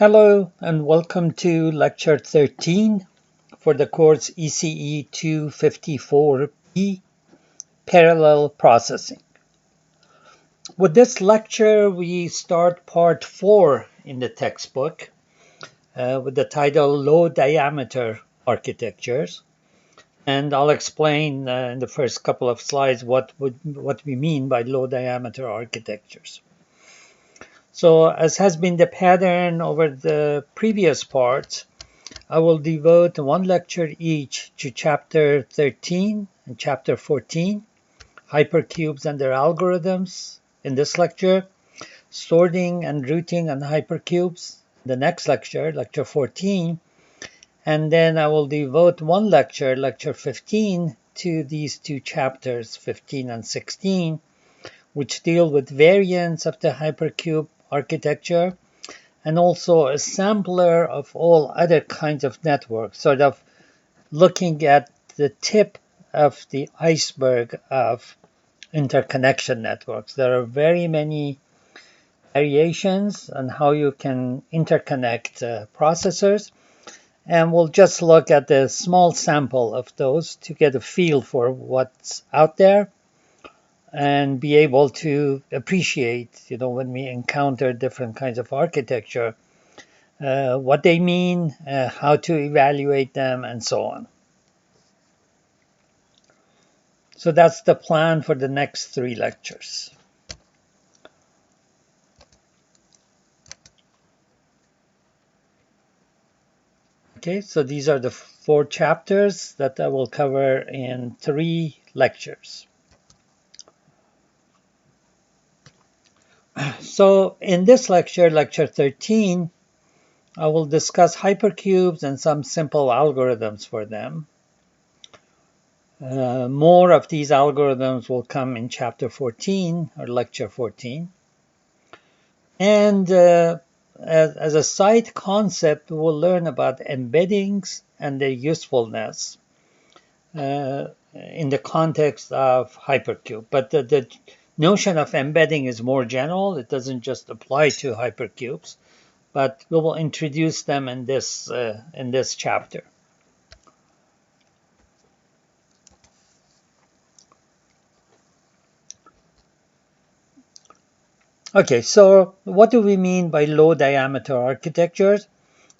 Hello and welcome to Lecture 13 for the course ECE 254B, Parallel Processing. With this lecture, we start part 4 in the textbook with the title Low Diameter Architectures. And I'll explain in the first couple of slides what we mean by low diameter architectures. So as has been the pattern over the previous parts, I will devote one lecture each to Chapter 13 and Chapter 14, Hypercubes and their algorithms. In this lecture, sorting and routing on hypercubes. The next lecture, Lecture 14, and then I will devote one lecture, Lecture 15, to these two chapters, 15 and 16, which deal with variants of the hypercube architecture and also a sampler of all other kinds of networks, sort of looking at the tip of the iceberg of interconnection networks. There are very many variations on how you can interconnect processors, and we'll just look at a small sample of those to get a feel for what's out there and be able to appreciate, when we encounter different kinds of architecture, what they mean, how to evaluate them, and so on. So that's the plan for the next 3 lectures. Okay, so these are the 4 chapters that I will cover in 3 lectures. So in this lecture, Lecture 13, I will discuss hypercubes and some simple algorithms for them. More of these algorithms will come in Chapter 14 or Lecture 14. And as a side concept, we'll learn about embeddings and their usefulness in the context of hypercube. But the notion of embedding is more general. It doesn't just apply to hypercubes, but we will introduce them in this chapter. Okay, so what do we mean by low diameter architectures?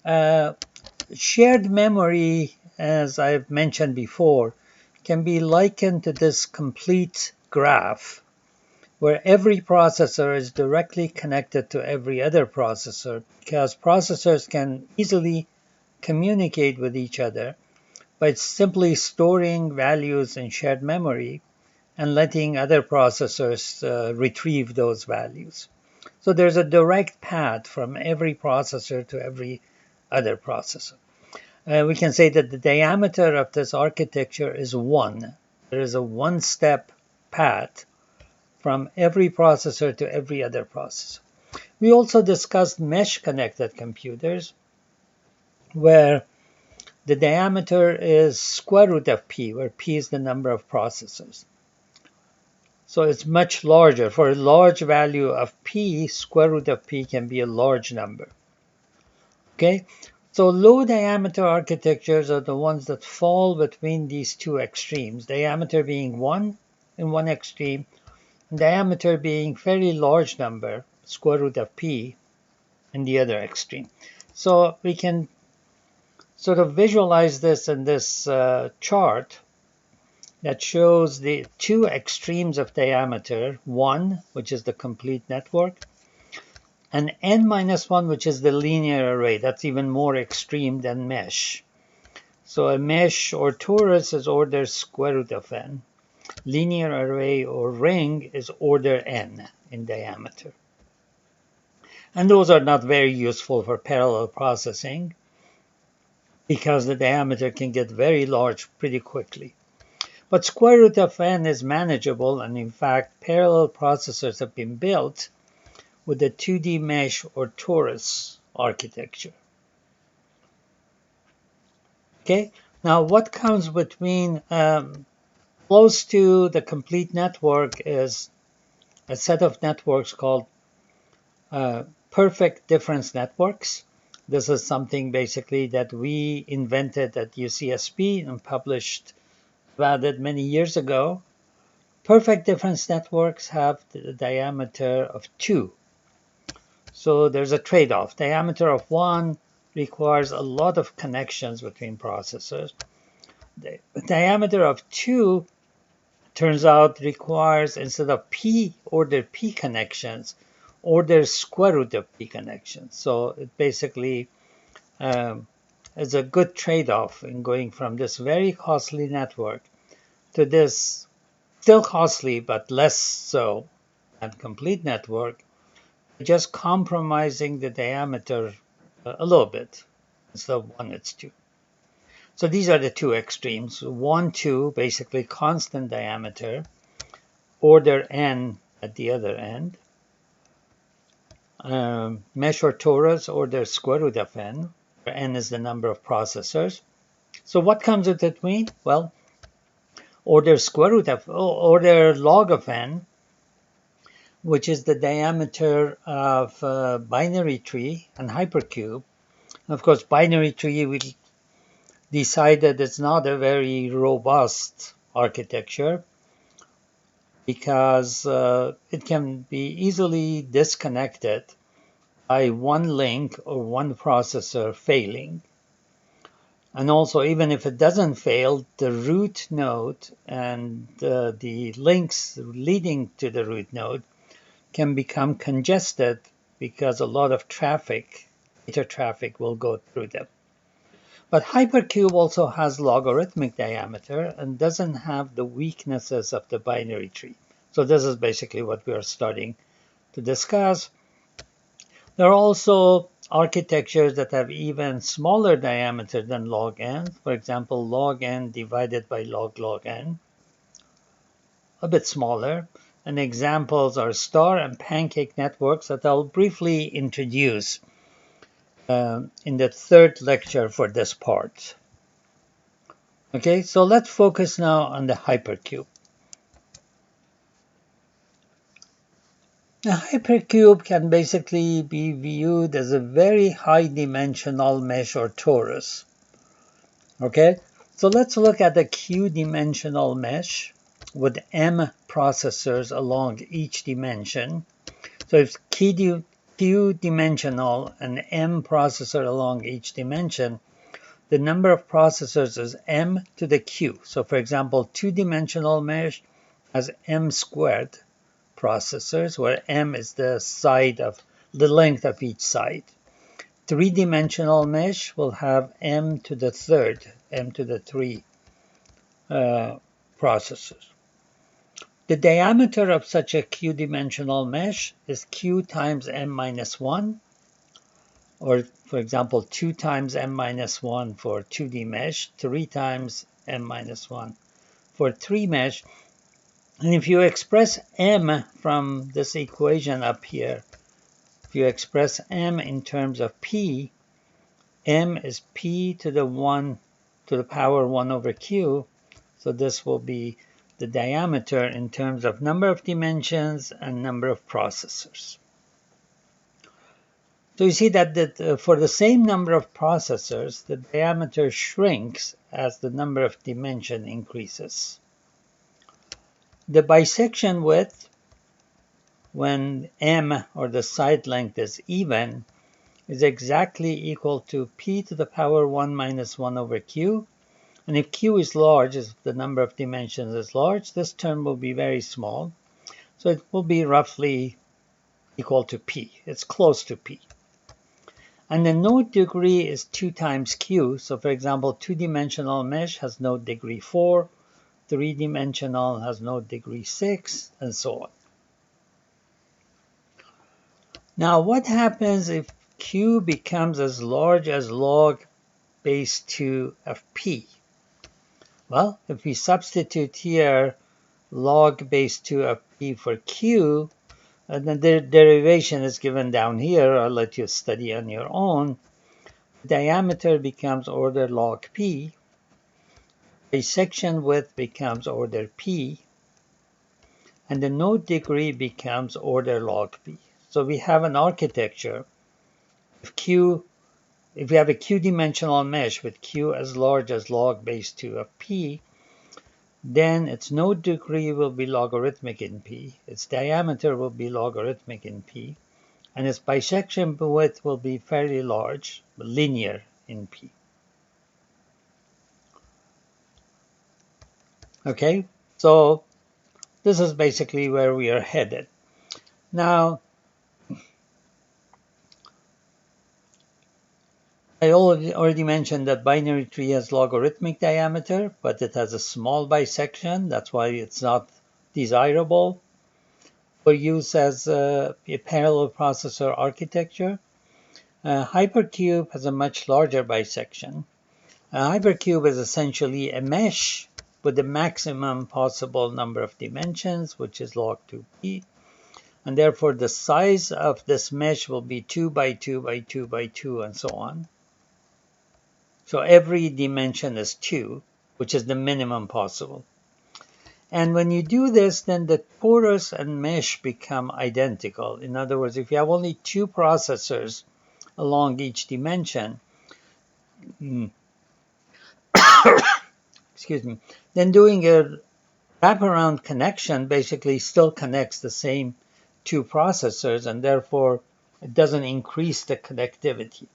Shared memory, as I've mentioned before, can be likened to this complete graph where every processor is directly connected to every other processor, because processors can easily communicate with each other by simply storing values in shared memory and letting other processors retrieve those values. So there's a direct path from every processor to every other processor. We can say that the diameter of this architecture is 1. There is a one-step path from every processor to every other processor. We also discussed mesh-connected computers, where the diameter is square root of p, where p is the number of processors. So it's much larger. For a large value of p, square root of p can be a large number. Okay, so low diameter architectures are the ones that fall between these two extremes, diameter being 1 in one extreme, and diameter being fairly large number, square root of p, in the other extreme. So we can sort of visualize this in this chart that shows the 2 extremes of diameter, 1, which is the complete network, and n-1, which is the linear array. That's even more extreme than mesh. So a mesh or torus is order square root of n. Linear array or ring is order n in diameter. And those are not very useful for parallel processing because the diameter can get very large pretty quickly. But square root of n is manageable, and in fact, parallel processors have been built with the 2D mesh or torus architecture. Okay, now what comes between close to the complete network is a set of networks called perfect difference networks. This is something basically that we invented at UCSB and published about it many years ago. Perfect difference networks have the diameter of 2. So there's a trade-off. Diameter of 1 requires a lot of connections between processors. The diameter of 2 turns out requires, instead of p order p connections, order square root of p connections. So it basically is a good trade-off in going from this very costly network to this still costly but less so than complete network, just compromising the diameter a little bit. Instead of 1, it's 2. So these are the two extremes. 1, 2, basically constant diameter, order n at the other end. Mesh or torus, order square root of n, where n is the number of processors. So what comes in between? Well, order log of n, which is the diameter of a binary tree and hypercube. Of course, binary tree, we decided it's not a very robust architecture because it can be easily disconnected by one link or one processor failing. And also, even if it doesn't fail, the root node and the links leading to the root node can become congested because a lot of traffic, data traffic, will go through them. But Hypercube also has logarithmic diameter and doesn't have the weaknesses of the binary tree. So this is basically what we are starting to discuss. There are also architectures that have even smaller diameter than log n. For example, log n divided by log n, a bit smaller. And examples are star and pancake networks that I'll briefly introduce in the third lecture for this part. Okay, so let's focus now on the hypercube. A hypercube can basically be viewed as a very high-dimensional mesh or torus. Okay, so let's look at a q-dimensional mesh with m processors along each dimension. So if q-dimensional and m processor along each dimension, the number of processors is m to the q. So for example, two-dimensional mesh has m squared processors, where m is the length of each side. Three-dimensional mesh will have m to the 3 processors. The diameter of such a q-dimensional mesh is q times m minus 1, or for example, 2 times m minus 1 for 2D mesh, 3 times m minus 1 for 3 mesh. And if you express m from this equation up here, if you express m in terms of p, m is p to the power 1 over q. So this will be the diameter in terms of number of dimensions and number of processors. So you see that for the same number of processors, the diameter shrinks as the number of dimension increases. The bisection width, when m, or the side length, is even, is exactly equal to p to the power 1 minus 1 over q. And if q is large, if the number of dimensions is large, this term will be very small. So it will be roughly equal to p. It's close to p. And the node degree is 2 times q. So for example, two-dimensional mesh has node degree 4. Three-dimensional has node degree 6, and so on. Now, what happens if q becomes as large as log base 2 of p? Well, if we substitute here log base 2 of p for q, and then the derivation is given down here, I'll let you study on your own. The diameter becomes order log p. Bisection width becomes order p. And the node degree becomes order log p. So we have an architecture. If q if you have a q-dimensional mesh with q as large as log base 2 of p, then its node degree will be logarithmic in p, its diameter will be logarithmic in p, and its bisection width will be fairly large, linear in p. Okay, so this is basically where we are headed. Now, I already mentioned that binary tree has logarithmic diameter, but it has a small bisection. That's why it's not desirable for use as a parallel processor architecture. Hypercube has a much larger bisection. A hypercube is essentially a mesh with the maximum possible number of dimensions, which is log 2p. And therefore, the size of this mesh will be 2 by 2 by 2 by 2, and so on. So every dimension is 2, which is the minimum possible. And when you do this, then the torus and mesh become identical. In other words, if you have only 2 processors along each dimension, excuse me, then doing a wraparound connection basically still connects the same 2 processors, and therefore it doesn't increase the connectivity.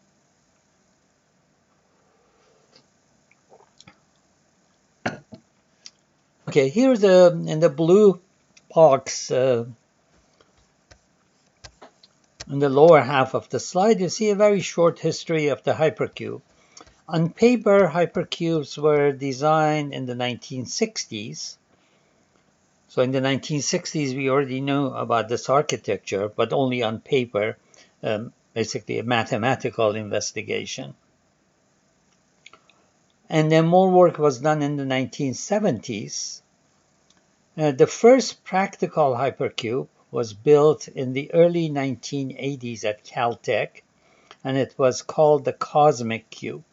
Okay, here's in the blue box in the lower half of the slide, you see a very short history of the hypercube. On paper, hypercubes were designed in the 1960s. So in the 1960s, we already knew about this architecture, but only on paper, basically a mathematical investigation. And then more work was done in the 1970s. The first practical hypercube was built in the early 1980s at Caltech, and it was called the Cosmic Cube.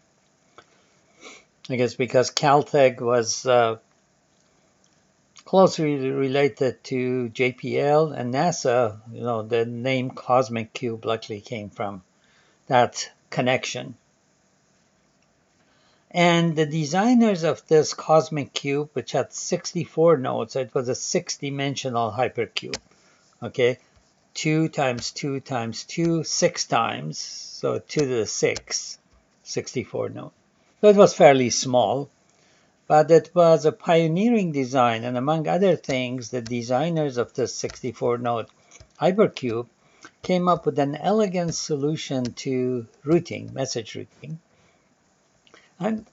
I guess because Caltech was closely related to JPL and NASA, the name Cosmic Cube luckily came from that connection. And the designers of this Cosmic Cube, which had 64 nodes, so it was a 6-dimensional hypercube. Okay, 2 times 2 times 2, 6 times, so 2 to the 6, 64 nodes. So it was fairly small, but it was a pioneering design, and among other things, the designers of this 64-node hypercube came up with an elegant solution to routing, message routing, and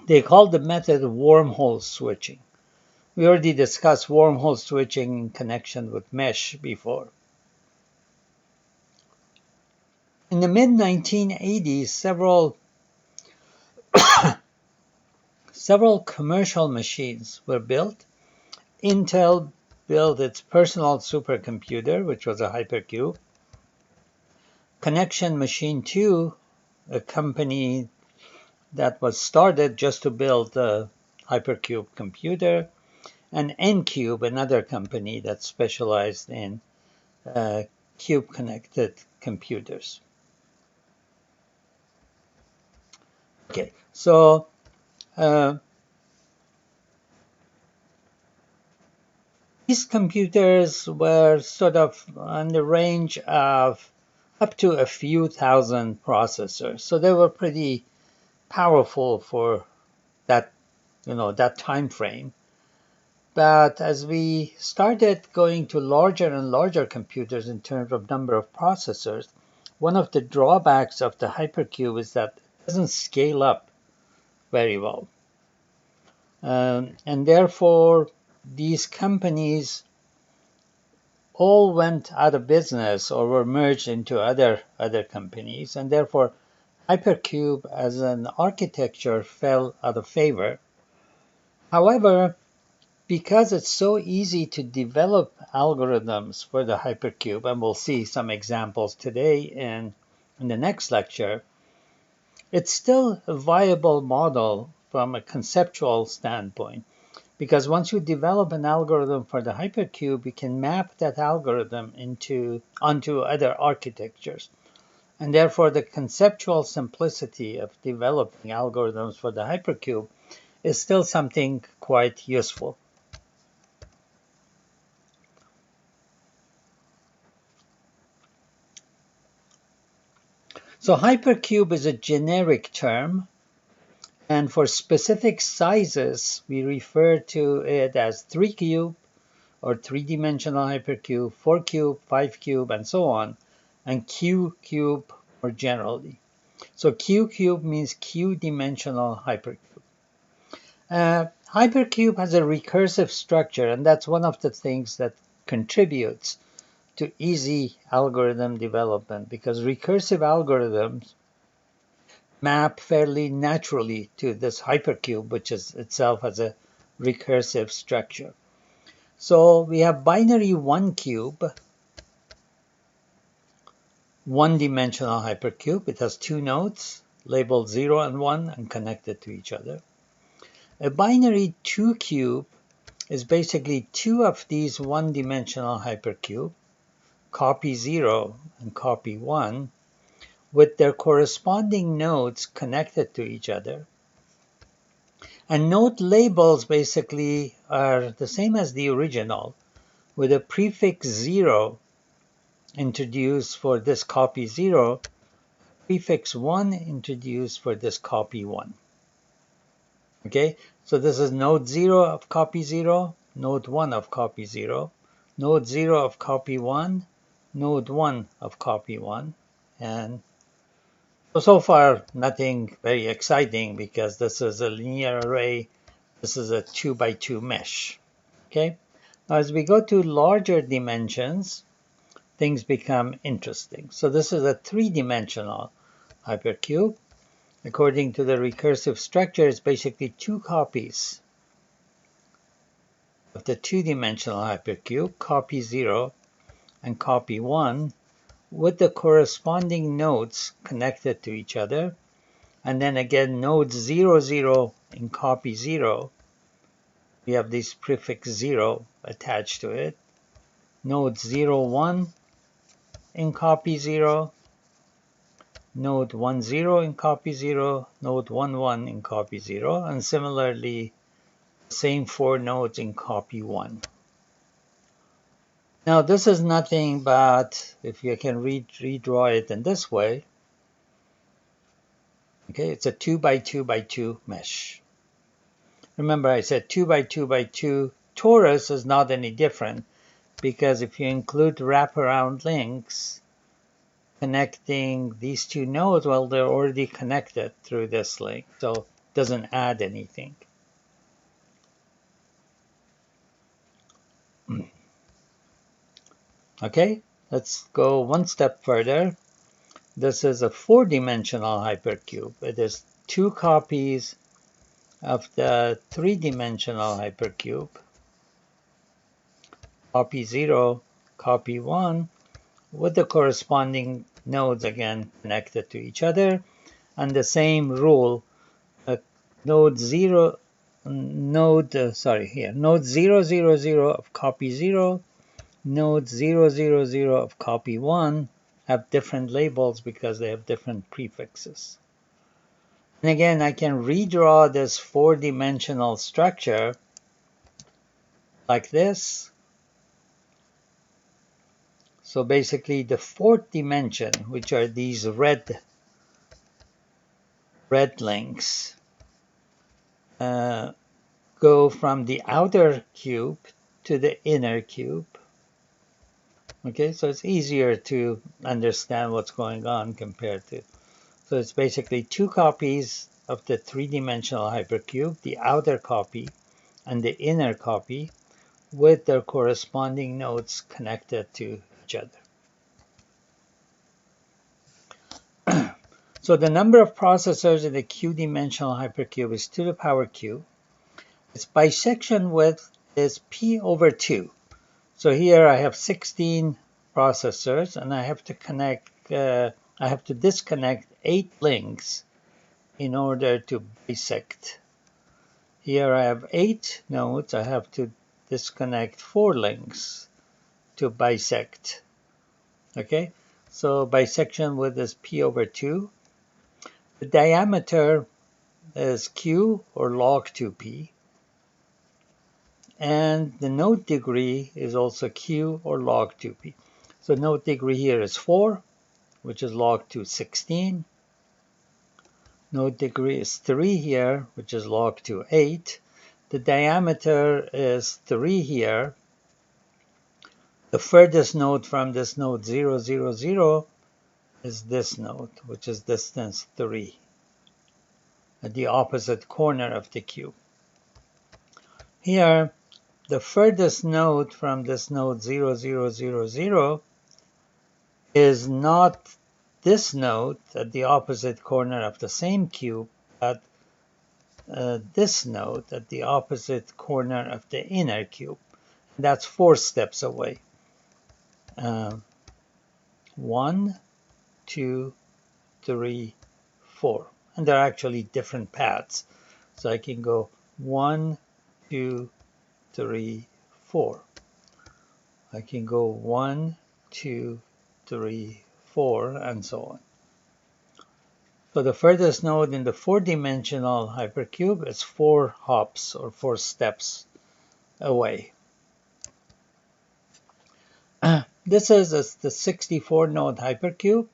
they called the method wormhole switching. We already discussed wormhole switching in connection with mesh before. In the mid-1980s, several commercial machines were built. Intel built its personal supercomputer, which was a hypercube. Connection Machine 2, a company that was started just to build a hypercube computer, and N-Cube, another company that specialized in cube-connected computers. Okay, so these computers were sort of on the range of up to a few thousand processors, so they were pretty powerful for that, that time frame. But as we started going to larger and larger computers in terms of number of processors, one of the drawbacks of the hypercube is that it doesn't scale up very well. And therefore, these companies all went out of business or were merged into other companies, and therefore Hypercube as an architecture fell out of favor. However, because it's so easy to develop algorithms for the Hypercube, and we'll see some examples today in the next lecture, it's still a viable model from a conceptual standpoint. Because once you develop an algorithm for the hypercube, you can map that algorithm onto other architectures. And therefore, the conceptual simplicity of developing algorithms for the hypercube is still something quite useful. So hypercube is a generic term, and for specific sizes, we refer to it as 3-cube or 3-dimensional hypercube, 4-cube, 5-cube, and so on, and Q-cube more generally. So Q-cube means Q-dimensional hypercube. Hypercube has a recursive structure, and that's one of the things that contributes to easy algorithm development, because recursive algorithms map fairly naturally to this hypercube, which is itself has a recursive structure. So we have binary 1-cube, one-dimensional hypercube. It has 2 nodes labeled 0 and 1 and connected to each other. A binary 2-cube is basically 2 of these one-dimensional hypercube, copy 0 and copy 1, with their corresponding nodes connected to each other. And node labels basically are the same as the original, with a prefix 0 introduced for this copy 0, prefix 1 introduced for this copy 1. Okay, so this is node 0 of copy 0, node 1 of copy 0, node 0 of copy 1, node 1 of copy 1, and so far nothing very exciting because this is a linear array, this is a 2x2 mesh. Okay, now as we go to larger dimensions, things become interesting. So this is a 3-dimensional hypercube. According to the recursive structure, it's basically 2 copies of the 2-dimensional hypercube, copy 0 and copy 1, with the corresponding nodes connected to each other. And then again, node 0, 0 in copy 0, we have this prefix 0 attached to it. Node 0, 1 in copy 0, node 1, 0 in copy 0, node 1, 1 in copy 0, and similarly, same 4 nodes in copy 1. Now, this is nothing but, if you can redraw it in this way, okay, it's a 2x2x2 mesh. Remember, I said 2x2x2 torus is not any different, because if you include wraparound links connecting these 2 nodes, well, they're already connected through this link, so it doesn't add anything. Okay, let's go one step further. This is a 4-dimensional hypercube. It is 2 copies of the 3-dimensional hypercube, copy 0, copy 1, with the corresponding nodes again connected to each other, and the same rule, node 0, node 0, 0, 0 of copy 0, node 0, 0, 0 of copy 1 have different labels because they have different prefixes. And again, I can redraw this 4-dimensional structure like this. So basically the 4th dimension, which are these red links, go from the outer cube to the inner cube. Okay, so it's easier to understand what's going on compared to. So it's basically 2 copies of the 3-dimensional hypercube, the outer copy and the inner copy, with their corresponding nodes connected to each other. So the number of processors in the q-dimensional hypercube is 2 to the power q. Its bisection width is p over 2. So here I have 16 processors, and I have to disconnect 8 links in order to bisect. Here I have 8 nodes. I have to disconnect 4 links to bisect. Okay, So bisection width is p over 2. The diameter is q, or log 2p. And the node degree is also q, or log 2p. So node degree here is 4, which is log 216. Node degree is 3 here, which is log 2.8. The diameter is 3 here. The furthest node from this node 0, 0, 0 is this node, which is distance 3 at the opposite corner of the cube. Here, the furthest node from this node 0, 0, 0, 0 is not this node at the opposite corner of the same cube, but this node at the opposite corner of the inner cube. That's 4 steps away. 1, 2, 3, 4. And they're actually different paths. So I can go 1, 2, 3, 4. I can go 1, 2, 3, 4, and so on. So the furthest node in the 4-dimensional hypercube is 4 hops, or 4 steps away. This is the 64-node hypercube.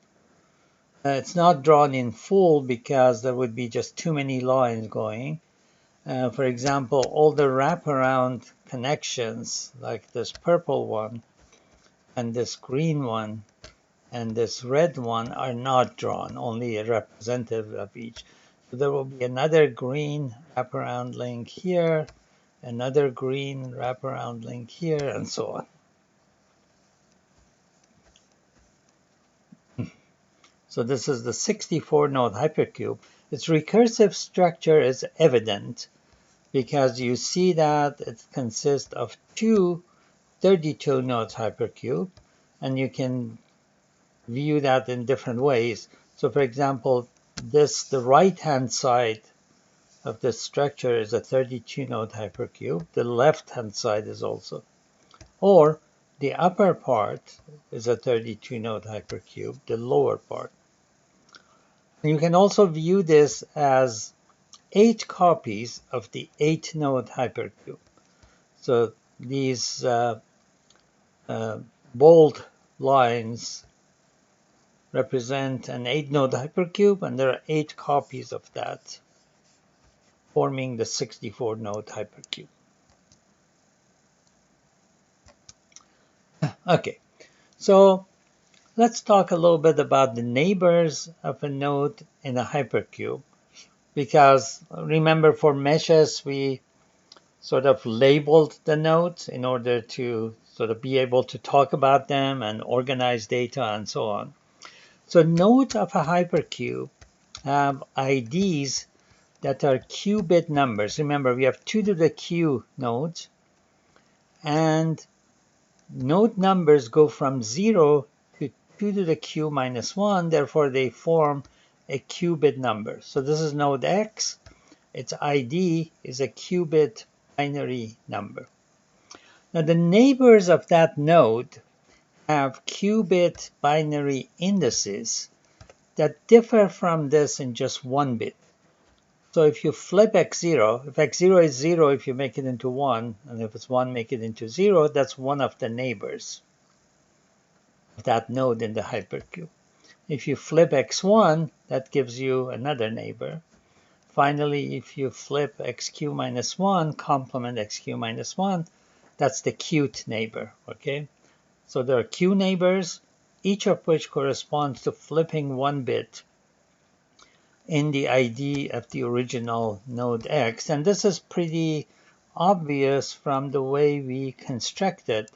It's not drawn in full because there would be just too many lines going. For example, all the wraparound connections, like this purple one, and this green one, and this red one, are not drawn, only a representative of each. So there will be another green wraparound link here, another green wraparound link here, and so on. So this is the 64-node hypercube. Its recursive structure is evident because you see that it consists of 2 32-node hypercube, and you can view that in different ways. So for example, the right-hand side of this structure is a 32-node hypercube. The left-hand side is also. Or the upper part is a 32-node hypercube, the lower part. You can also view this as 8 copies of the 8-node hypercube. So these bold lines represent an 8-node hypercube, and there are 8 copies of that, forming the 64-node hypercube. Okay, so let's talk a little bit about the neighbors of a node in a hypercube, because remember, for meshes we sort of labeled the nodes in order to sort of be able to talk about them and organize data and so on. So nodes of a hypercube have IDs that are qubit numbers. Remember, we have 2 to the q nodes, and node numbers go from 0 to 2 to the q minus 1, therefore they form a qubit number. So this is node X. Its ID is a qubit binary number. Now the neighbors of that node have qubit binary indices that differ from this in just 1 bit. So if you flip x0, if x0 is 0, if you make it into 1, and if it's 1, make it into 0, that's one of the neighbors of that node in the hypercube. If you flip x1, that gives you another neighbor. Finally, if you flip xq minus 1, complement xq minus 1, that's the qt neighbor, okay? So there are q neighbors, each of which corresponds to flipping 1 bit in the ID of the original node X. And this is pretty obvious from the way we constructed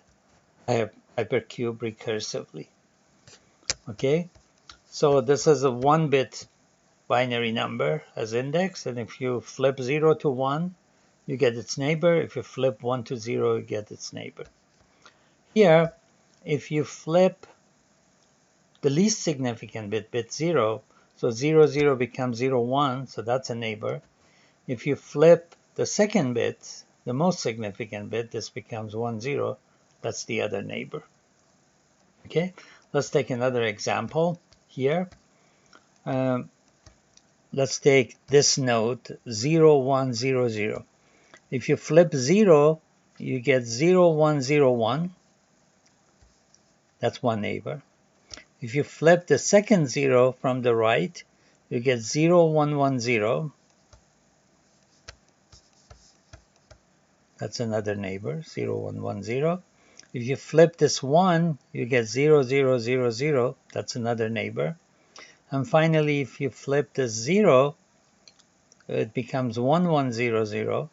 a hypercube recursively. Okay, so this is a 1-bit binary number as index, and if you flip 0 to 1, you get its neighbor. If you flip 1 to 0, you get its neighbor. Here, if you flip the least significant bit, bit 0, so 0, 0 becomes 0, 1, so that's a neighbor. If you flip the second bit, the most significant bit, this becomes 1, 0, that's the other neighbor. Okay, Let's take another example here. Let's take this node 0, 1, 0, 0. If you flip 0, you get 0, 1, 0, 1. That's one neighbor. If you flip the second 0 from the right, you get 0, 1, 1, 0. That's another neighbor, 0, 1, 1, 0. If you flip this 1, you get 0, 0, 0, 0. That's another neighbor. And finally, if you flip this 0, it becomes 1, 1, 0, 0.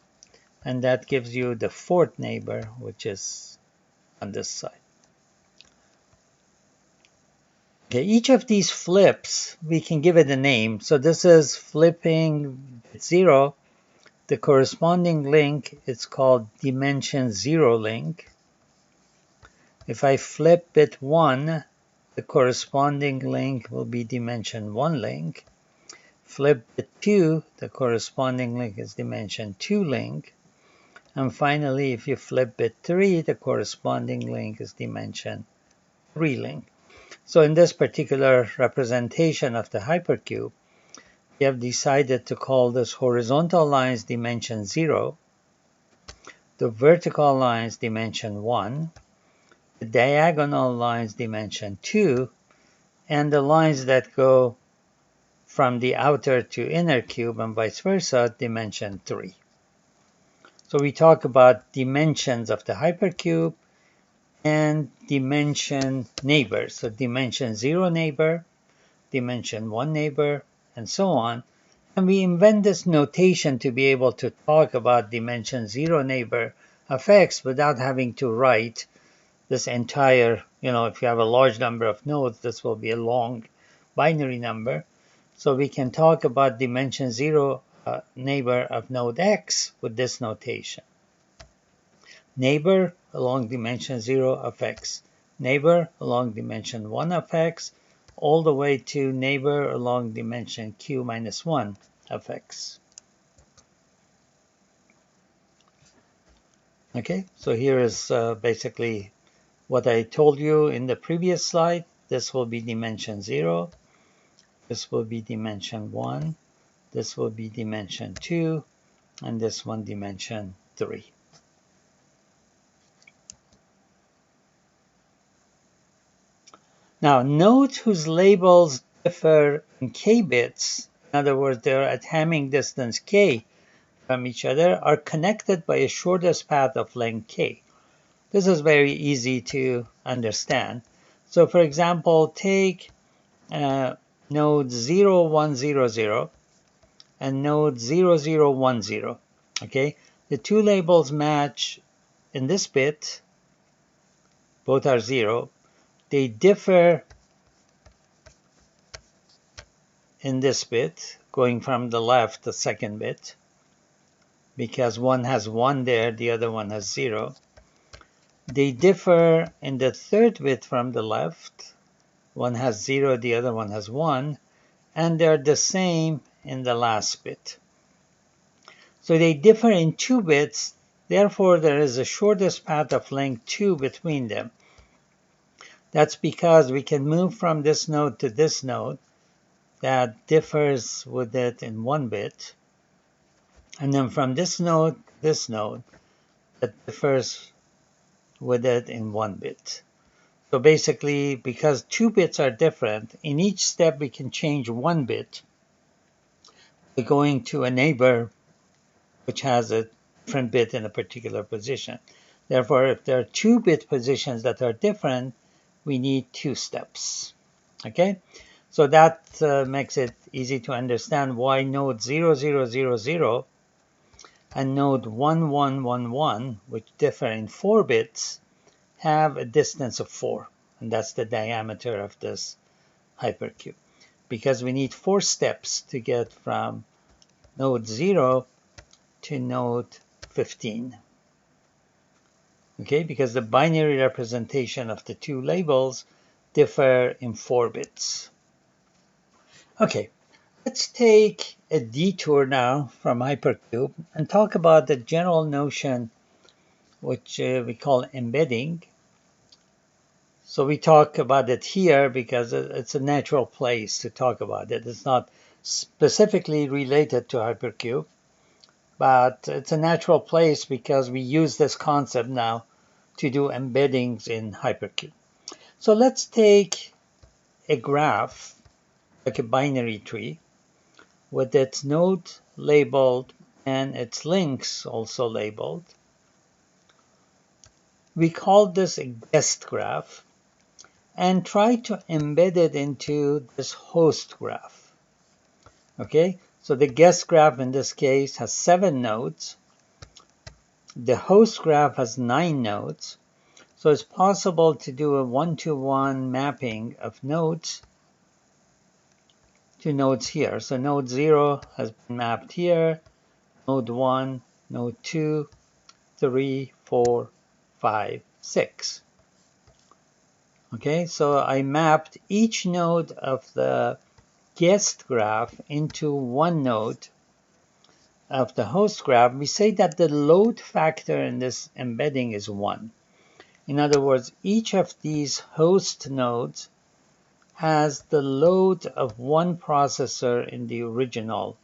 And that gives you the fourth neighbor, which is on this side. Okay, each of these flips, we can give it a name. So this is flipping 0. The corresponding link is called dimension 0 link. If I flip bit 1, the corresponding link will be dimension 1 link. Flip bit 2, the corresponding link is dimension 2 link. And finally, if you flip bit 3, the corresponding link is dimension 3 link. So in this particular representation of the hypercube, we have decided to call this horizontal lines dimension 0, the vertical lines dimension 1, the diagonal lines dimension 2, and the lines that go from the outer to inner cube and vice versa, dimension 3. So we talk about dimensions of the hypercube and dimension neighbors. So dimension 0 neighbor, dimension 1 neighbor, and so on. And we invent this notation to be able to talk about dimension 0 neighbor of X without having to write this entire, if you have a large number of nodes, this will be a long binary number. So we can talk about dimension 0 neighbor of node X with this notation. Neighbor along dimension 0 of X. Neighbor along dimension 1 of X, all the way to neighbor along dimension Q minus 1 of X. Okay, so here is basically what I told you in the previous slide. This will be dimension 0. This will be dimension 1. This will be dimension 2. And this one dimension 3. Now, nodes whose labels differ in k bits, in other words, they're at Hamming distance k from each other, are connected by a shortest path of length k. This is very easy to understand. So, for example, take node 0, 1, 0, 0 and node 0, 0, 1, 0. Okay, the two labels match in this bit, both are 0. They differ in this bit, going from the left, the second bit, because one has 1 there, the other one has 0. They differ in the third bit from the left. One has 0, the other one has 1. And they're the same in the last bit. So they differ in 2 bits. Therefore, there is a shortest path of length 2 between them. That's because we can move from this node to this node that differs with it in 1 bit. And then from this node to this node that differs with it in 1 bit. So basically, because 2 bits are different, in each step we can change 1 bit by going to a neighbor which has a different bit in a particular position. Therefore, if there are 2-bit positions that are different, we need 2 steps. Okay? So that makes it easy to understand why node 0, 0, 0, 0 and node 1, 1, 1, 1, which differ in 4 bits, have a distance of 4. And that's the diameter of this hypercube. Because we need 4 steps to get from node 0 to node 15. Okay, because the binary representation of the two labels differ in 4 bits. Okay, let's take a detour now from Hypercube and talk about the general notion which we call embedding. So we talk about it here because it's a natural place to talk about it. It's not specifically related to Hypercube, but it's a natural place because we use this concept now to do embeddings in Hypercube. So let's take a graph, like a binary tree, with its node labeled and its links also labeled. We call this a guest graph and try to embed it into this host graph. Okay, so the guest graph in this case has 7 nodes. The host graph has 9 nodes. So it's possible to do a one-to-one mapping of nodes to nodes here. So node 0 has been mapped here, node 1, node 2, 3, 4, 5, 6. Okay, so I mapped each node of the guest graph into one node of the host graph. We say that the load factor in this embedding is 1. In other words, each of these host nodes has the load of one processor in the original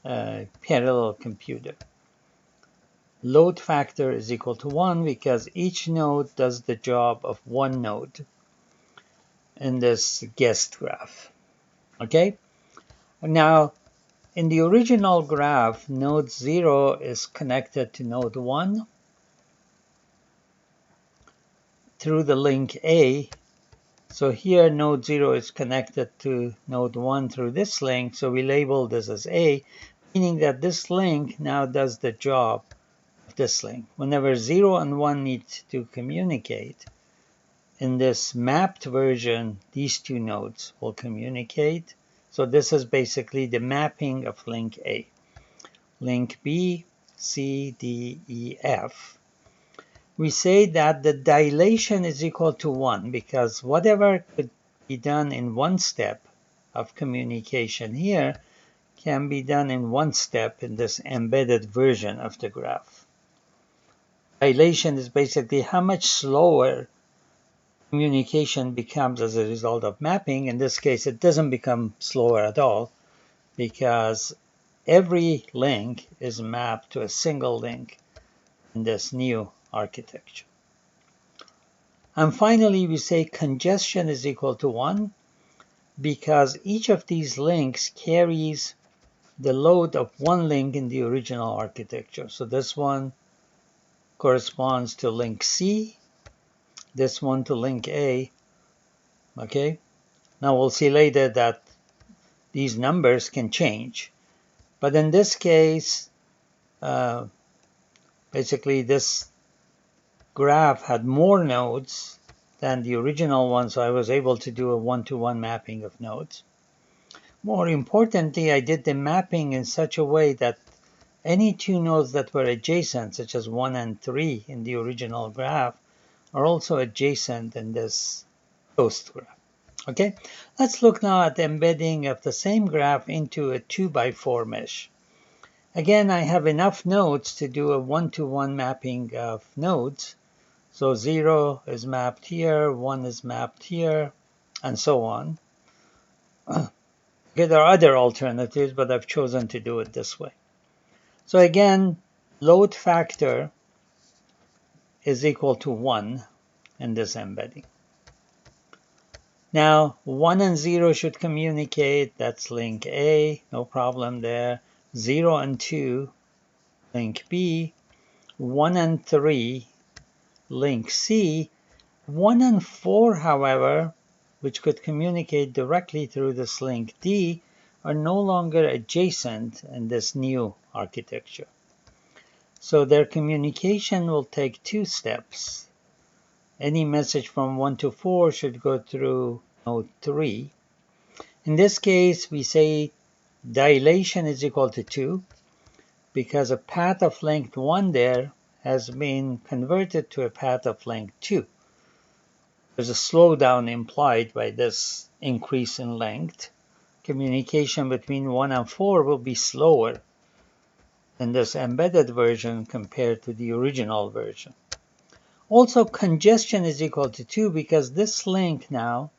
parallel computer. Load factor is equal to 1 because each node does the job of one node in this guest graph. Okay? Now, in the original graph, node 0 is connected to node 1 through the link A. So here node 0 is connected to node 1 through this link, so we label this as A, meaning that this link now does the job of this link. Whenever 0 and 1 need to communicate, in this mapped version, these two nodes will communicate. So this is basically the mapping of link A. Link B, C, D, E, F. We say that the dilation is equal to 1 because whatever could be done in one step of communication here can be done in one step in this embedded version of the graph. Dilation is basically how much slower communication becomes as a result of mapping. In this case, it doesn't become slower at all because every link is mapped to a single link in this new architecture. And finally, we say congestion is equal to 1 because each of these links carries the load of one link in the original architecture. So this one corresponds to link C, this one to link A. Okay, now we'll see later that these numbers can change. But in this case, basically this graph had more nodes than the original one, so I was able to do a one-to-one mapping of nodes. More importantly, I did the mapping in such a way that any two nodes that were adjacent, such as 1 and 3 in the original graph, are also adjacent in this host graph. Okay, let's look now at the embedding of the same graph into a 2x4 mesh. Again, I have enough nodes to do a one-to-one mapping of nodes. So 0 is mapped here, 1 is mapped here, and so on. Okay, there are other alternatives, but I've chosen to do it this way. So again, load factor is equal to 1 in this embedding. Now, 1 and 0 should communicate. That's link A, no problem there. 0 and 2, link B. 1 and 3, link C. 1 and 4, however, which could communicate directly through this link D, are no longer adjacent in this new architecture. So their communication will take 2 steps. Any message from 1 to 4 should go through node 3. In this case, we say dilation is equal to 2 because a path of length 1 there has been converted to a path of length 2. There's a slowdown implied by this increase in length. Communication between 1 and 4 will be slower in this embedded version compared to the original version. Also, congestion is equal to 2 because this link now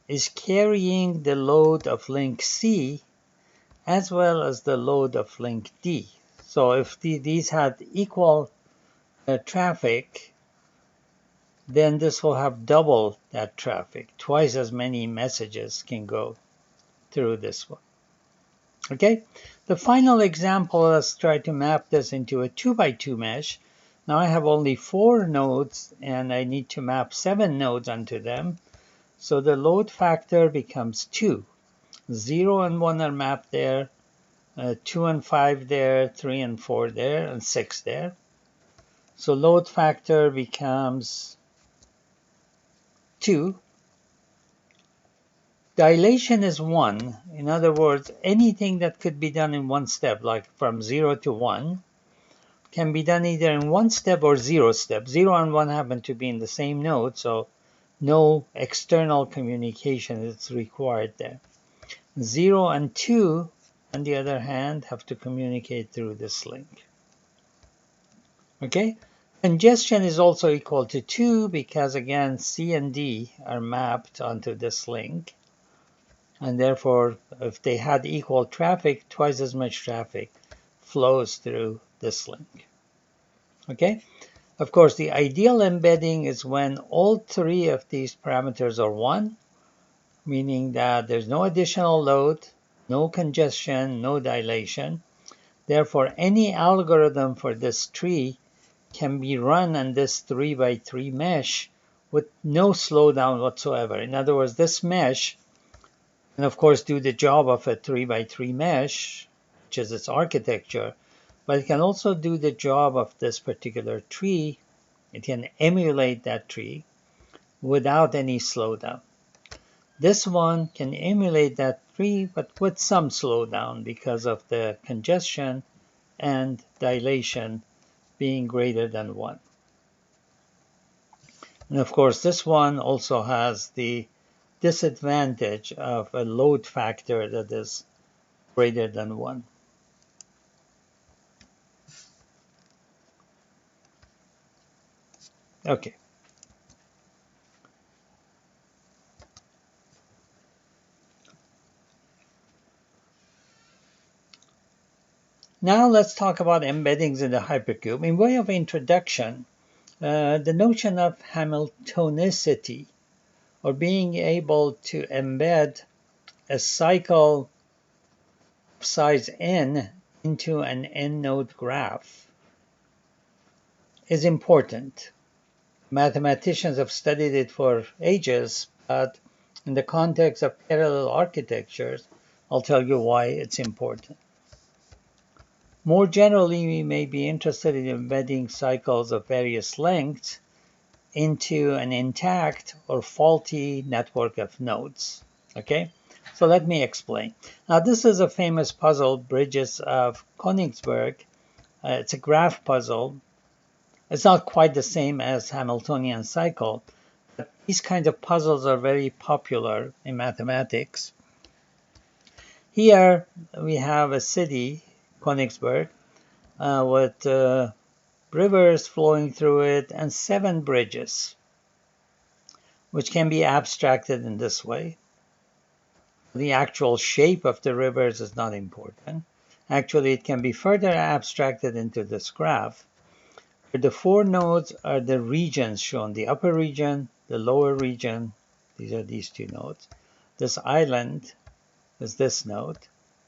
is carrying the load of link C as well as the load of link D. So if these had equal traffic, then this will have double that traffic. Twice as many messages can go through this one. Okay, the final example, let's try to map this into a 2x2 mesh. Now I have only 4 nodes and I need to map 7 nodes onto them. So the load factor becomes 2. 0 and 1 are mapped there, 2 and 5 there, 3 and 4 there, and 6 there. So load factor becomes 2. Dilation is 1. In other words, anything that could be done in one step, like from 0 to 1, can be done either in one step or 0 step. 0 and 1 happen to be in the same node, so no external communication is required there. 0 and 2, on the other hand, have to communicate through this link. Okay? Congestion is also equal to 2 because, again, C and D are mapped onto this link. And therefore, if they had equal traffic, twice as much traffic flows through this link. Okay? Of course, the ideal embedding is when all 3 of these parameters are 1, meaning that there's no additional load, no congestion, no dilation. Therefore, any algorithm for this tree can be run on this 3x3 mesh with no slowdown whatsoever. In other words, this mesh and of course do the job of a 3x3 mesh, which is its architecture, but it can also do the job of this particular tree. It can emulate that tree without any slowdown. This one can emulate that tree, but with some slowdown because of the congestion and dilation being greater than 1. And of course, this one also has the disadvantage of a load factor that is greater than 1. Okay. Now let's talk about embeddings in the hypercube. In way of introduction, the notion of Hamiltonicity, or being able to embed a cycle size n into an n-node graph, is important. Mathematicians have studied it for ages, but in the context of parallel architectures, I'll tell you why it's important. More generally, we may be interested in embedding cycles of various lengths into an intact or faulty network of nodes. Okay, so let me explain. Now, this is a famous puzzle, Bridges of Königsberg. It's a graph puzzle. It's not quite the same as Hamiltonian cycle, but these kinds of puzzles are very popular in mathematics. Here we have a city, Königsberg, with rivers flowing through it and 7 bridges, which can be abstracted in this way. The actual shape of the rivers is not important. Actually, it can be further abstracted into this graph. The 4 nodes are the regions shown, the upper region, the lower region. These are these 2 nodes. This island is this node,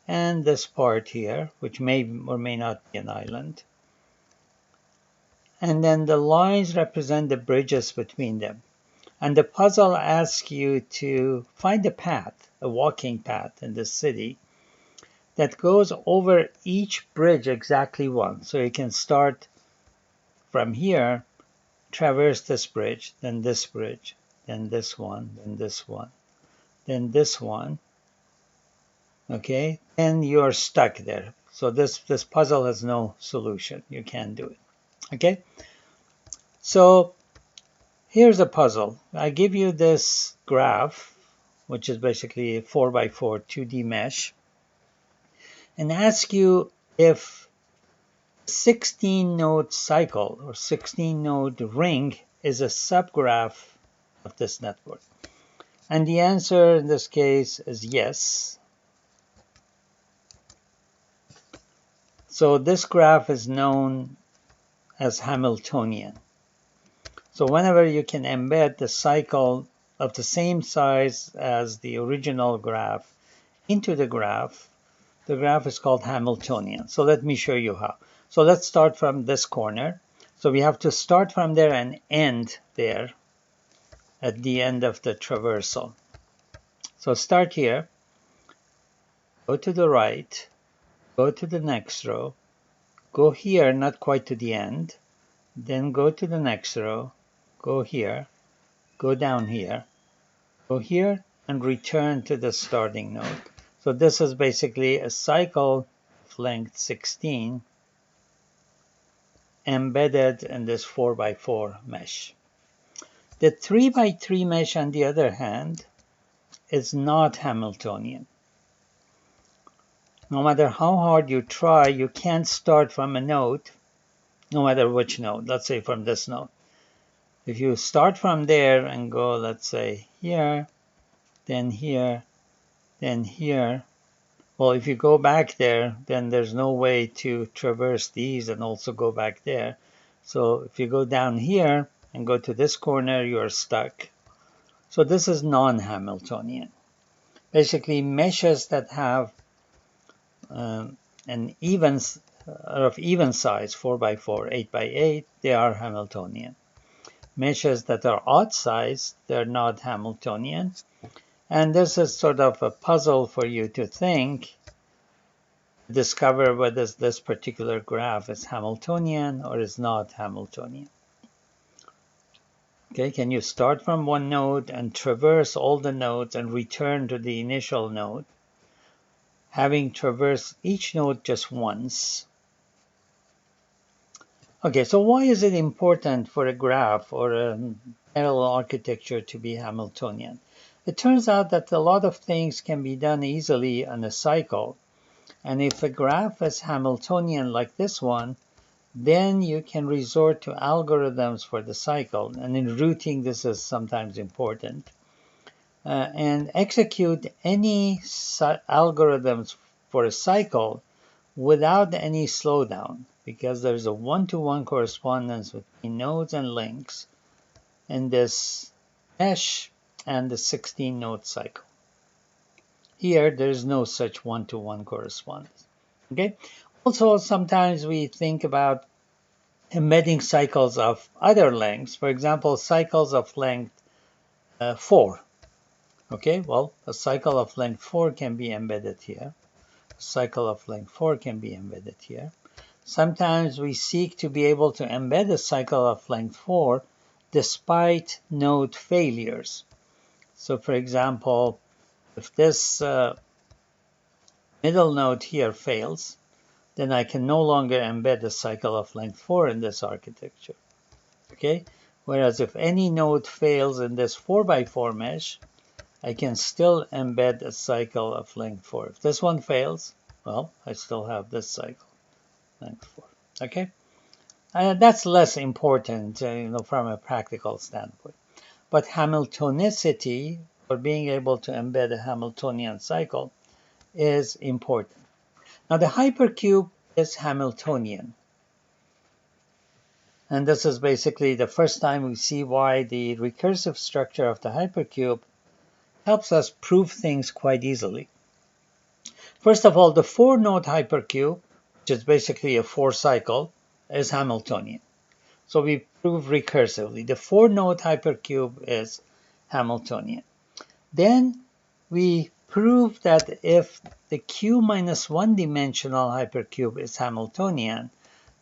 and this part here, which may or may not be an island. And then the lines represent the bridges between them. And the puzzle asks you to find a path, a walking path in the city that goes over each bridge exactly once. So you can start from here, traverse this bridge, then this bridge, then this one, then this one, then this one. Okay, and you're stuck there. So this puzzle has no solution. You can't do it. Okay, so here's a puzzle. I give you this graph, which is basically a 4x4 2D mesh, and ask you if 16-node cycle or 16-node ring is a subgraph of this network? And the answer in this case is yes. So this graph is known as Hamiltonian. So whenever you can embed the cycle of the same size as the original graph into the graph is called Hamiltonian. So let me show you how. So let's start from this corner. So we have to start from there and end there at the end of the traversal. So start here, go to the right, go to the next row, go here, not quite to the end, then go to the next row, go here, go down here, go here, and return to the starting node. So this is basically a cycle of length 16 embedded in this 4x4 mesh. The 3x3 mesh, on the other hand, is not Hamiltonian. No matter how hard you try, you can't start from a node, no matter which node. Let's say from this node. If you start from there and go, let's say, here, then here, then here, well, if you go back there, then there's no way to traverse these and also go back there. So if you go down here and go to this corner, you're stuck. So this is non-Hamiltonian. Basically, meshes that have an even size, 4x4, 8x8, they are Hamiltonian. Meshes that are odd size, they're not Hamiltonian. And this is sort of a puzzle for you to think, discover whether this particular graph is Hamiltonian or is not Hamiltonian. Okay, can you start from one node and traverse all the nodes and return to the initial node, having traversed each node just once? Okay, so why is it important for a graph or a parallel architecture to be Hamiltonian? It turns out that a lot of things can be done easily on a cycle. And if a graph is Hamiltonian like this one, then you can resort to algorithms for the cycle. And in routing, this is sometimes important. And execute any algorithms for a cycle without any slowdown, because there's a one-to-one correspondence between nodes and links in this mesh and the 16-node cycle. Here, there's no such one-to-one correspondence. Okay. Also, sometimes we think about embedding cycles of other lengths. For example, cycles of length 4. Okay, well, a cycle of length 4 can be embedded here. A cycle of length 4 can be embedded here. Sometimes we seek to be able to embed a cycle of length 4 despite node failures. So, for example, if this middle node here fails, then I can no longer embed a cycle of length 4 in this architecture. Okay? Whereas if any node fails in this 4x4 mesh, I can still embed a cycle of length 4. If this one fails, well, I still have this cycle, length 4. Okay? That's less important, from a practical standpoint. But Hamiltonicity, or being able to embed a Hamiltonian cycle, is important. Now, the hypercube is Hamiltonian. And this is basically the first time we see why the recursive structure of the hypercube helps us prove things quite easily. First of all, the 4-node hypercube, which is basically a 4-cycle, is Hamiltonian. So we prove recursively. The 4-node hypercube is Hamiltonian. Then we prove that if the q-1 dimensional hypercube is Hamiltonian,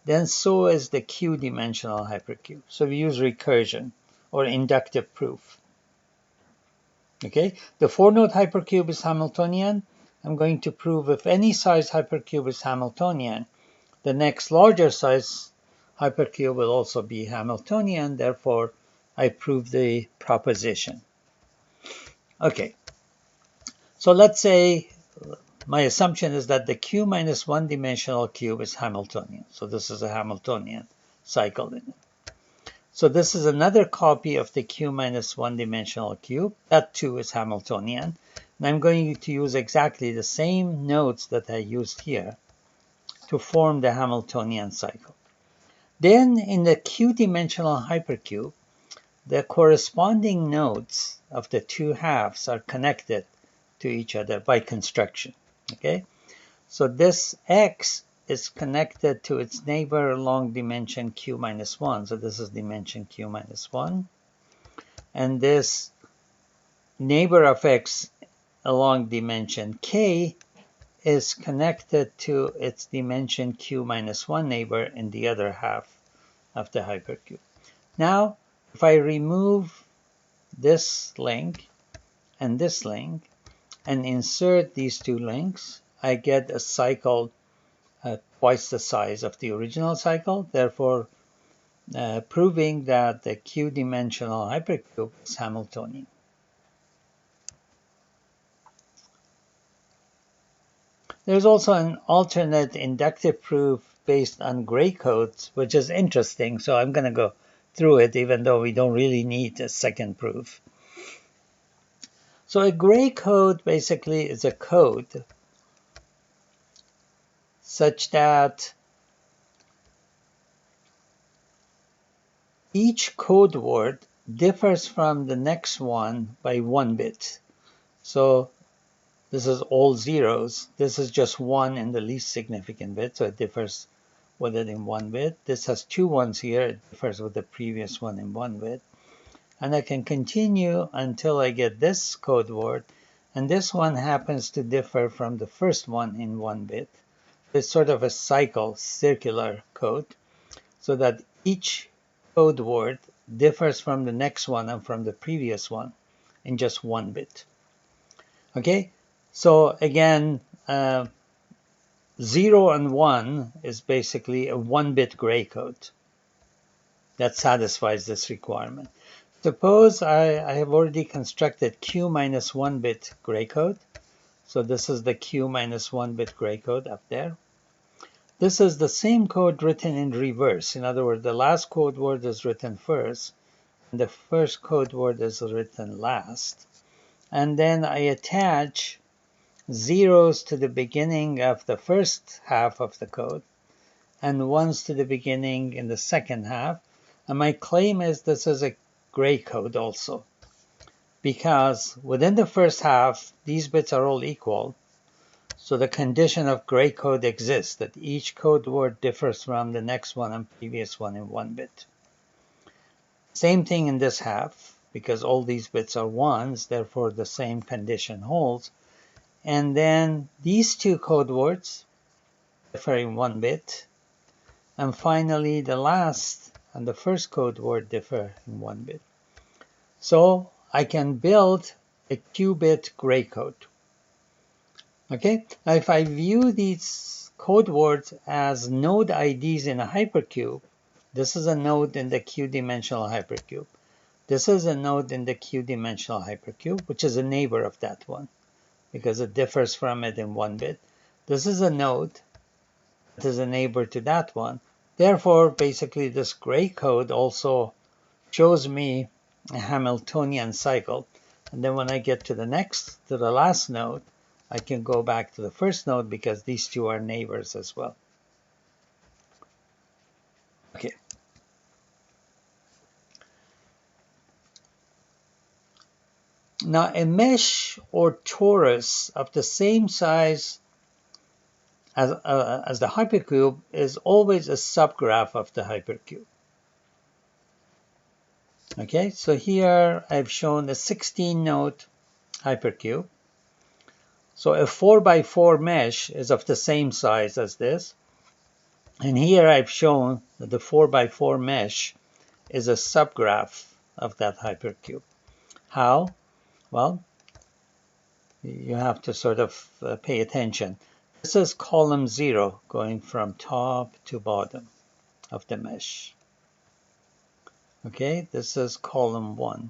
then so is the q-dimensional hypercube. So we use recursion or inductive proof. Okay, the 4-node hypercube is Hamiltonian. I'm going to prove if any size hypercube is Hamiltonian, the next larger size hypercube will also be Hamiltonian. Therefore, I prove the proposition. Okay, so let's say my assumption is that the Q minus one dimensional cube is Hamiltonian. So this is a Hamiltonian cycle in it. So this is another copy of the Q minus one dimensional cube. That too is Hamiltonian. And I'm going to use exactly the same nodes that I used here to form the Hamiltonian cycle. Then in the Q-dimensional hypercube, the corresponding nodes of the two halves are connected to each other by construction. Okay, so this X is connected to its neighbor along dimension Q minus 1. So this is dimension Q minus 1. And this neighbor of X along dimension K is connected to its dimension Q minus 1 neighbor in the other half of the hypercube. Now, if I remove this link and this link and insert these two links, I get a cycle twice the size of the original cycle, therefore proving that the Q-dimensional hypercube is Hamiltonian. There's also an alternate inductive proof based on gray codes, which is interesting, so I'm going to go through it even though we don't really need a second proof. So a gray code basically is a code such that each code word differs from the next one by 1 bit. So this is all zeros. This is just 1 in the least significant bit, so it differs with it in 1 bit. This has 2 ones here. It differs with the previous one in 1 bit. And I can continue until I get this code word, and this one happens to differ from the first one in 1 bit. It's sort of a cycle, circular code, so that each code word differs from the next one and from the previous one in just 1 bit. Okay, so again, 0 and 1 is basically a 1-bit gray code that satisfies this requirement. Suppose I have already constructed Q minus 1-bit gray code. So this is the Q minus 1-bit gray code up there. This is the same code written in reverse. In other words, the last code word is written first, and the first code word is written last. And then I attach zeros to the beginning of the first half of the code and ones to the beginning in the second half. And my claim is this is a gray code also, because within the first half, these bits are all equal. So the condition of gray code exists, that each code word differs from the next one and previous one in 1 bit. Same thing in this half, because all these bits are ones, therefore the same condition holds. And then these two code words differ in 1 bit. And finally, the last and the first code word differ in 1 bit. So I can build a qubit gray code. Okay, now if I view these code words as node IDs in a hypercube, this is a node in the Q-dimensional hypercube. This is a node in the Q-dimensional hypercube, which is a neighbor of that one, because it differs from it in 1 bit. This is a node that is a neighbor to that one. Therefore, basically, this gray code also shows me a Hamiltonian cycle. And then when I get to the last node, I can go back to the first node because these two are neighbors as well. Okay. Now, a mesh or torus of the same size as the hypercube is always a subgraph of the hypercube. Okay, so here I've shown a 16-node hypercube. So a 4x4 mesh is of the same size as this. And here I've shown that the 4x4 mesh is a subgraph of that hypercube. How? Well, you have to sort of pay attention. This is column 0 going from top to bottom of the mesh. Okay, this is column 1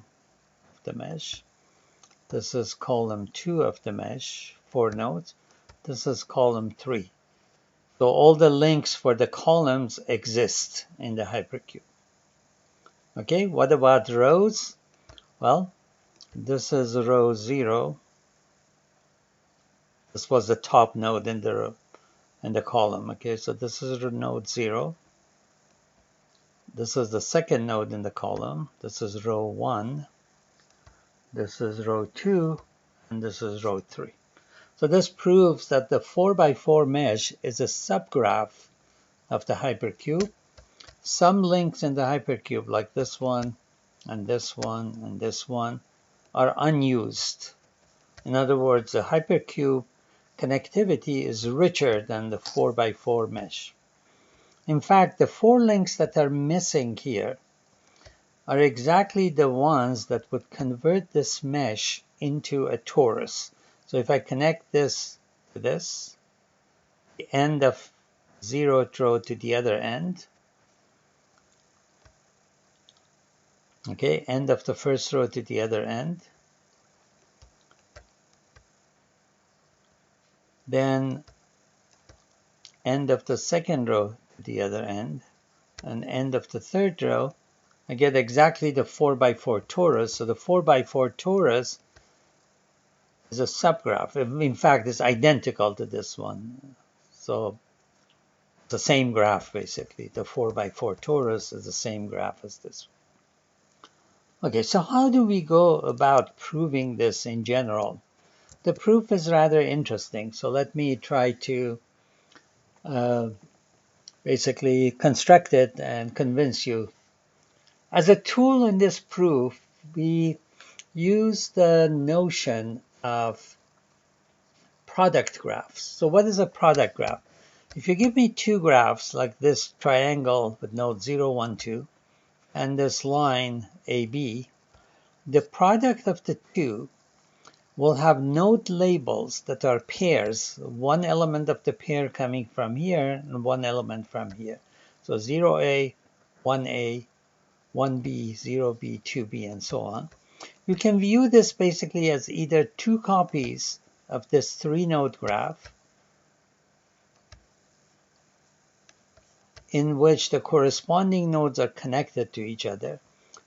of the mesh. This is column 2 of the mesh, 4 nodes. This is column 3. So all the links for the columns exist in the hypercube. Okay, what about rows? Well, this is row 0. This was the top node in the column. Okay, so this is node 0. This is the second node in the column. This is row 1. This is row 2. And this is row 3. So this proves that the 4x4 mesh is a subgraph of the hypercube. Some links in the hypercube, like this one, and this one, and this one, are unused. In other words, the hypercube connectivity is richer than the 4x4 mesh. In fact, the 4 links that are missing here are exactly the ones that would convert this mesh into a torus. So if I connect this to this, the end of 0th row to the other end, okay, end of the first row to the other end, then end of the second row to the other end, and end of the third row, I get exactly the 4x4 torus. So the 4x4 torus is a subgraph. In fact, it's identical to this one. So it's the same graph, basically. The 4x4 torus is the same graph as this one. Okay, so how do we go about proving this in general? The proof is rather interesting. So let me try to basically construct it and convince you. As a tool in this proof, we use the notion of product graphs. So what is a product graph? If you give me 2 graphs like this triangle with nodes 0, 1, 2, and this line AB, the product of the 2 will have node labels that are pairs, one element of the pair coming from here and one element from here. So 0A, 1A, 1B, 0B, 2B, and so on. You can view this basically as either 2 copies of this 3-node graph in which the corresponding nodes are connected to each other.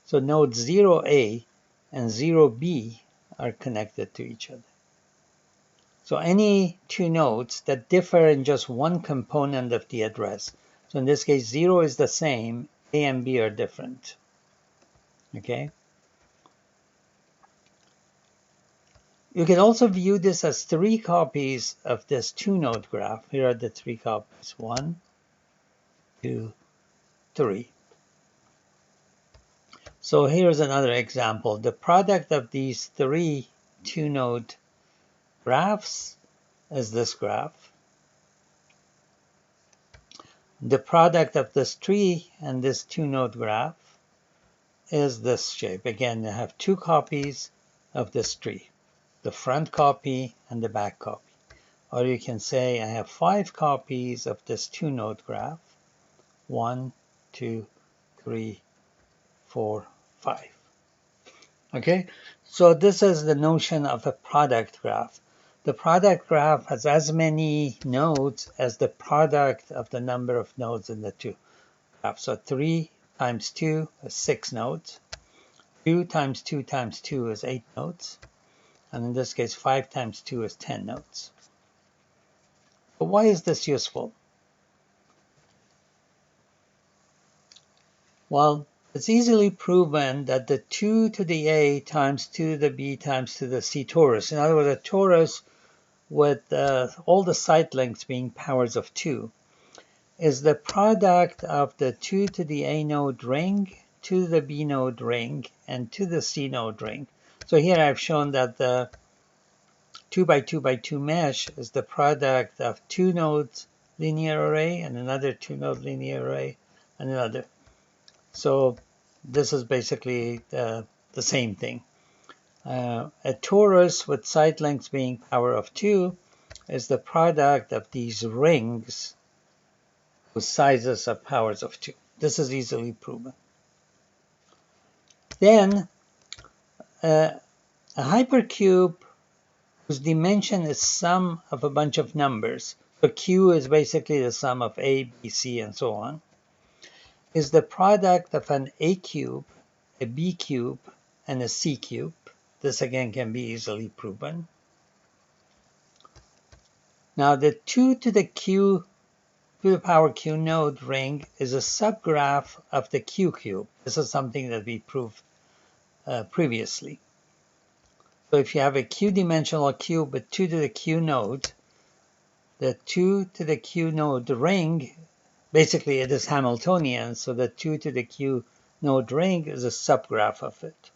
So nodes 0A and 0B are connected to each other. So any 2 nodes that differ in just one component of the address. So in this case, 0 is the same, A and B are different. Okay. You can also view this as 3 copies of this 2-node graph. Here are the 3 copies. 1, 2, 3. So here's another example. The product of these 3 2-node graphs is this graph. The product of this tree and this 2-node graph is this shape. Again, I have 2 copies of this tree, the front copy and the back copy. Or you can say I have 5 copies of this 2-node graph. 1, 2, 3, 4, 5. Okay, so this is the notion of a product graph. The product graph has as many nodes as the product of the number of nodes in the 2 graphs. So 3 times 2 is 6 nodes. 2 times 2 times 2 is 8 nodes. And in this case, 5 times 2 is 10 nodes. But why is this useful? Well, it's easily proven that the 2 to the A times 2 to the B times 2 to the C torus, in other words, a torus with all the site lengths being powers of 2, is the product of the 2 to the A node ring, 2 to the B node ring, and 2 to the C node ring. So here I've shown that the 2 by 2 by 2 mesh is the product of 2 nodes linear array and another 2-node linear array and another. So this is basically the same thing. A torus with site lengths being power of 2 is the product of these rings whose sizes are powers of 2. This is easily proven. Then a hypercube whose dimension is sum of a bunch of numbers. So Q is basically the sum of A, B, C, and so on, is the product of an A cube, a B cube, and a C cube. This again can be easily proven. Now the 2 to the Q to the power Q node ring is a subgraph of the Q cube. This is something that we proved previously. So if you have a Q-dimensional cube with 2 to the Q node, the 2 to the Q node ring, basically it is Hamiltonian, so the 2 to the Q node ring is a subgraph of it.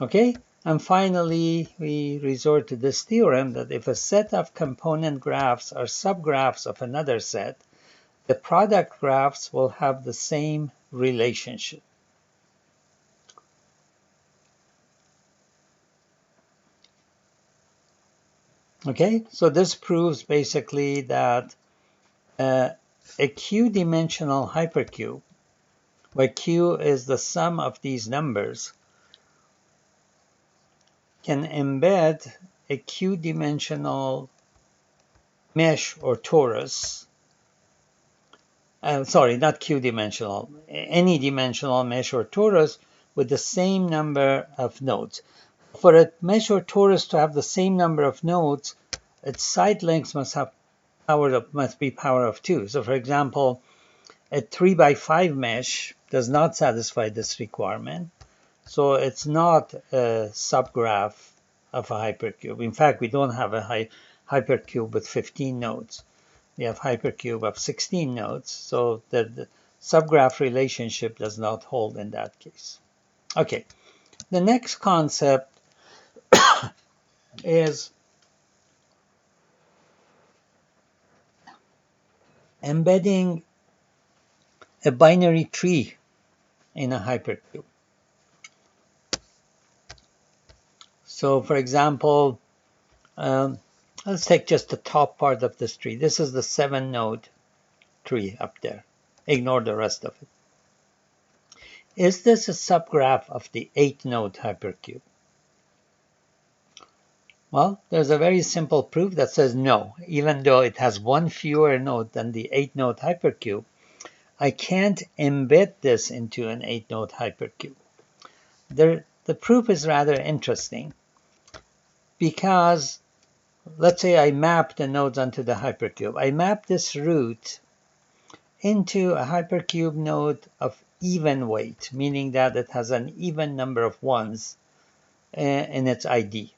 Okay, and finally we resort to this theorem that if a set of component graphs are subgraphs of another set, the product graphs will have the same relationship. Okay, so this proves basically that a Q-dimensional hypercube, where Q is the sum of these numbers, can embed a Q-dimensional mesh or torus. Sorry, not Q-dimensional, any dimensional mesh or torus with the same number of nodes. For a mesh or torus to have the same number of nodes, its side lengths must be power of 2. So for example, a 3x5 mesh does not satisfy this requirement. So it's not a subgraph of a hypercube. In fact, we don't have a hypercube with 15 nodes. We have hypercube of 16 nodes. So the subgraph relationship does not hold in that case. Okay, the next concept is embedding a binary tree in a hypercube. So for example, let's take just the top part of this tree. This is the 7-node tree up there. Ignore the rest of it. Is this a subgraph of the 8-node hypercube? Well, there's a very simple proof that says no. Even though it has one fewer node than the 8-node hypercube, I can't embed this into an 8-node hypercube. The proof is rather interesting because let's say I map the nodes onto the hypercube. I map this root into a hypercube node of even weight, meaning that it has an even number of ones in its ID.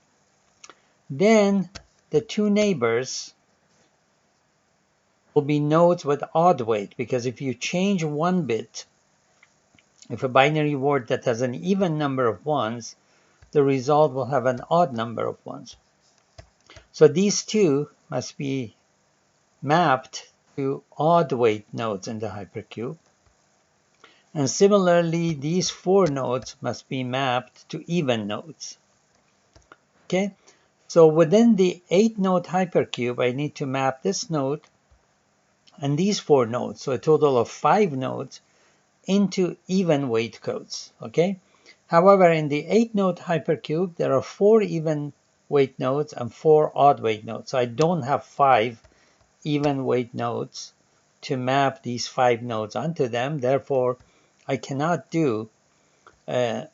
Then the two neighbors will be nodes with odd weight, because if you change one bit, if a binary word that has an even number of ones, the result will have an odd number of ones. So these two must be mapped to odd weight nodes in the hypercube. And similarly, these 4 nodes must be mapped to even nodes. Okay, so within the 8-node hypercube, I need to map this node and these 4 nodes, so a total of 5 nodes, into even weight codes. Okay. However, in the 8-node hypercube, there are 4 even weight nodes and 4 odd weight nodes. So I don't have 5 even weight nodes to map these 5 nodes onto them. Therefore, I cannot do the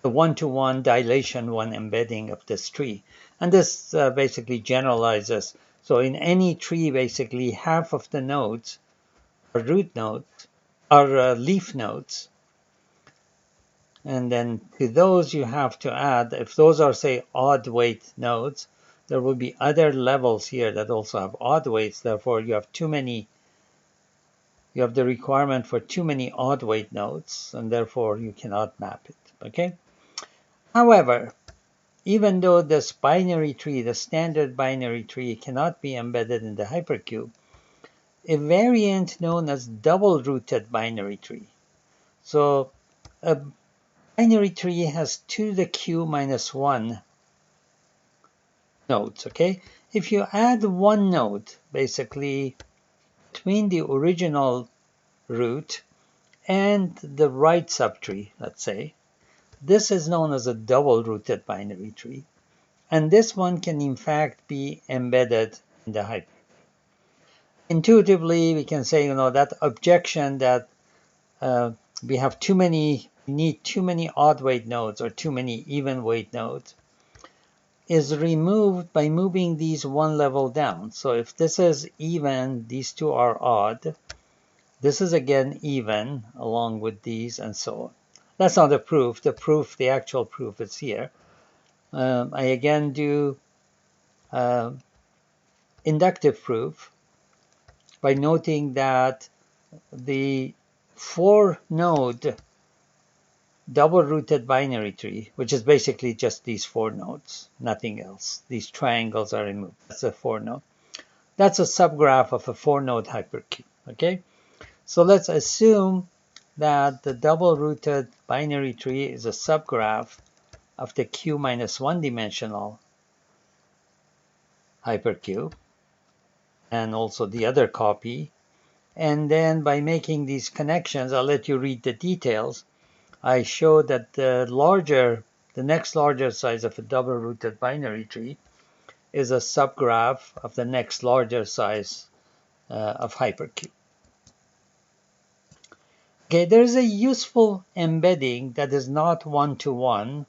one-to-one dilation, one embedding of this tree. And this basically generalizes. So in any tree, basically half of the nodes are root nodes, are leaf nodes. And then to those you have to add, if those are, say, odd weight nodes, there will be other levels here that also have odd weights. Therefore, you have the requirement for too many odd weight nodes, and therefore you cannot map it. Okay. However, even though this binary tree, the standard binary tree, cannot be embedded in the hypercube, a variant known as double-rooted binary tree. So a binary tree has 2 to the q minus 1 nodes, okay? If you add one node, basically, between the original root and the right subtree, let's say, This is known as a double-rooted binary tree. And this one can in fact be embedded in the hypercube. Intuitively, we can say, that objection that we need too many odd weight nodes or too many even weight nodes is removed by moving these one level down. So if this is even, these two are odd. This is again even along with these and so on. That's not the proof. The actual proof is here. I again do inductive proof by noting that the 4-node double-rooted binary tree, which is basically just these 4 nodes, nothing else. These triangles are removed. That's a 4-node. That's a subgraph of a 4-node hypercube, okay? So let's assume that the double-rooted binary tree is a subgraph of the Q minus 1-dimensional hypercube, and also the other copy. And then by making these connections, I'll let you read the details. I show that the next larger size of a double-rooted binary tree is a subgraph of the next larger size of hypercube. Okay, there's a useful embedding that is not one-to-one,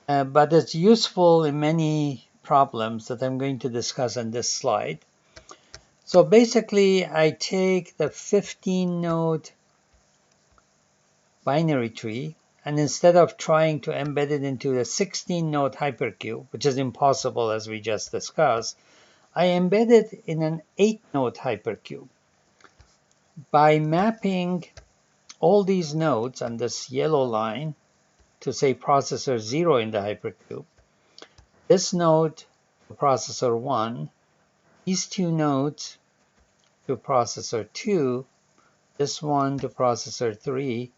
but it's useful in many problems that I'm going to discuss on this slide. So basically, I take the 15-node binary tree, and instead of trying to embed it into the 16-node hypercube, which is impossible as we just discussed, I embed it in an 8-node hypercube by mapping all these nodes on this yellow line to say processor 0 in the hypercube, this node to processor 1, these 2 nodes to processor 2, this one to processor 3,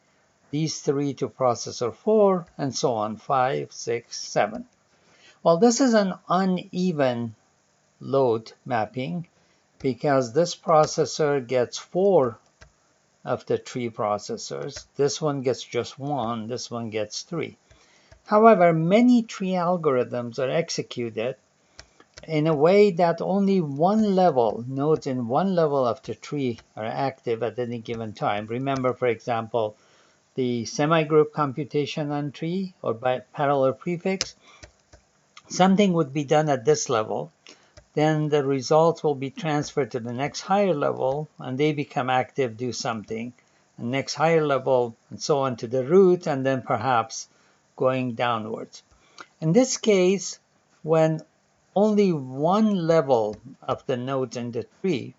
these 3 to processor 4, and so on, 5, 6, 7. Well, this is an uneven load mapping because this processor gets 4 of the 3 processors. This one gets just 1, this one gets 3. However, many tree algorithms are executed in a way that only nodes in one level of the tree are active at any given time. Remember, for example, the semi-group computation on tree or by parallel prefix. Something would be done at this level, then the results will be transferred to the next higher level, and they become active, do something, and next higher level, and so on to the root, and then perhaps going downwards. In this case, when only one level of the nodes in the tree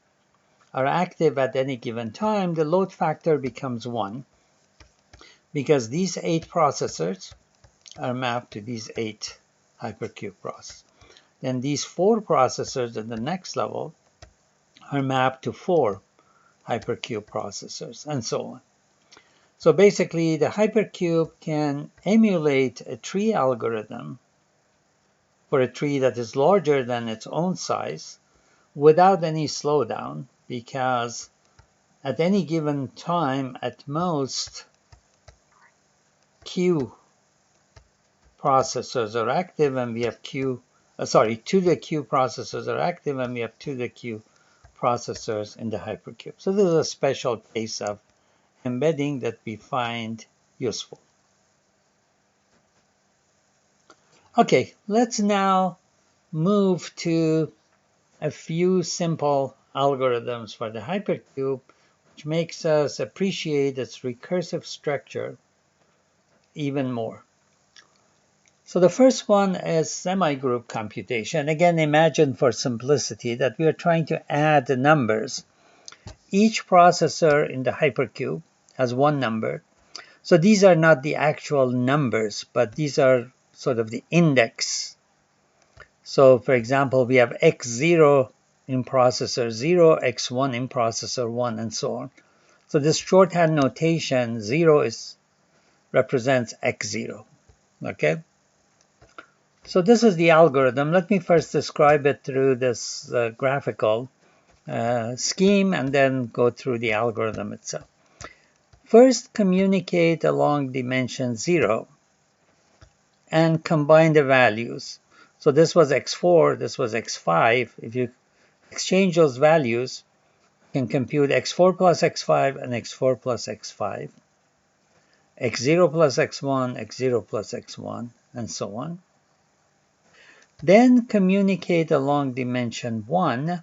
are active at any given time, the load factor becomes 1, because these 8 processors are mapped to these 8 hypercube processors. Then these 4 processors at the next level are mapped to 4 hypercube processors, and so on. So basically, the hypercube can emulate a tree algorithm for a tree that is larger than its own size without any slowdown, because at any given time, at most, Q processors are active, and we have to the Q processors are active, and we have to the Q processors in the hypercube. So this is a special case of embedding that we find useful. Okay, let's now move to a few simple algorithms for the hypercube, which makes us appreciate its recursive structure even more. So the first one is semi-group computation. Again, imagine for simplicity that we are trying to add the numbers. Each processor in the hypercube has one number. So these are not the actual numbers, but these are sort of the index. So for example, we have x0 in processor 0, x1 in processor 1, and so on. So this shorthand notation, 0 represents x0, okay? So this is the algorithm. Let me first describe it through this graphical scheme and then go through the algorithm itself. First, communicate along dimension 0. and combine the values. So this was x4, this was x5. If you exchange those values, you can compute x4 plus x5 and x4 plus x5, x0 plus x1, x0 plus x1, and so on. Then communicate along dimension 1.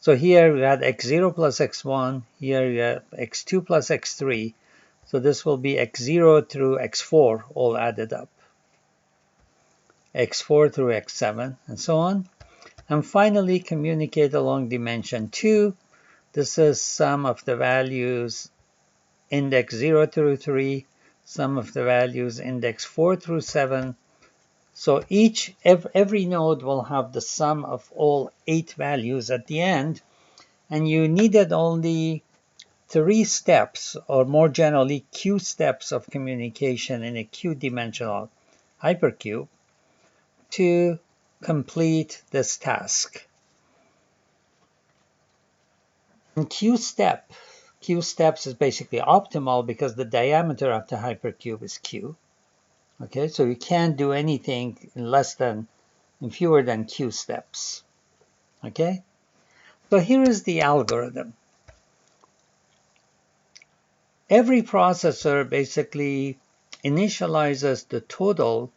So here we had x0 plus x1, here you have x2 plus x3. So this will be x0 through x4 all added up, x4 through x7, and so on. And finally, communicate along dimension 2. This is sum of the values index 0 through 3, sum of the values index 4 through 7. So every node will have the sum of all 8 values at the end, and you needed only 3 steps, or more generally Q steps of communication in a Q-dimensional hypercube to complete this task. And Q steps is basically optimal because the diameter of the hypercube is Q. Okay, so you can't do anything in fewer than Q steps. Okay, so here is the algorithm. Every processor basically initializes the total,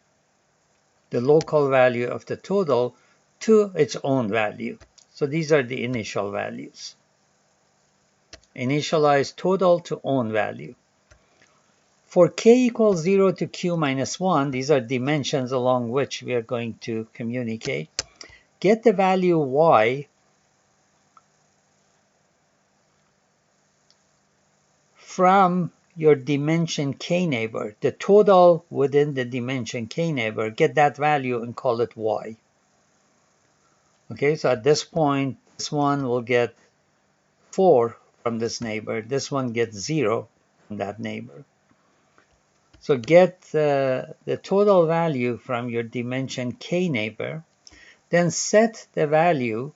the local value of the total, to its own value. So these are the initial values. Initialize total to own value. For k equals 0 to q minus 1, these are dimensions along which we are going to communicate. Get the value y from your dimension k neighbor, the total within the dimension k neighbor, get that value and call it y. Okay, so at this point, this one will get 4 from this neighbor. This one gets 0 from that neighbor. So get the total value from your dimension k neighbor, then set the value,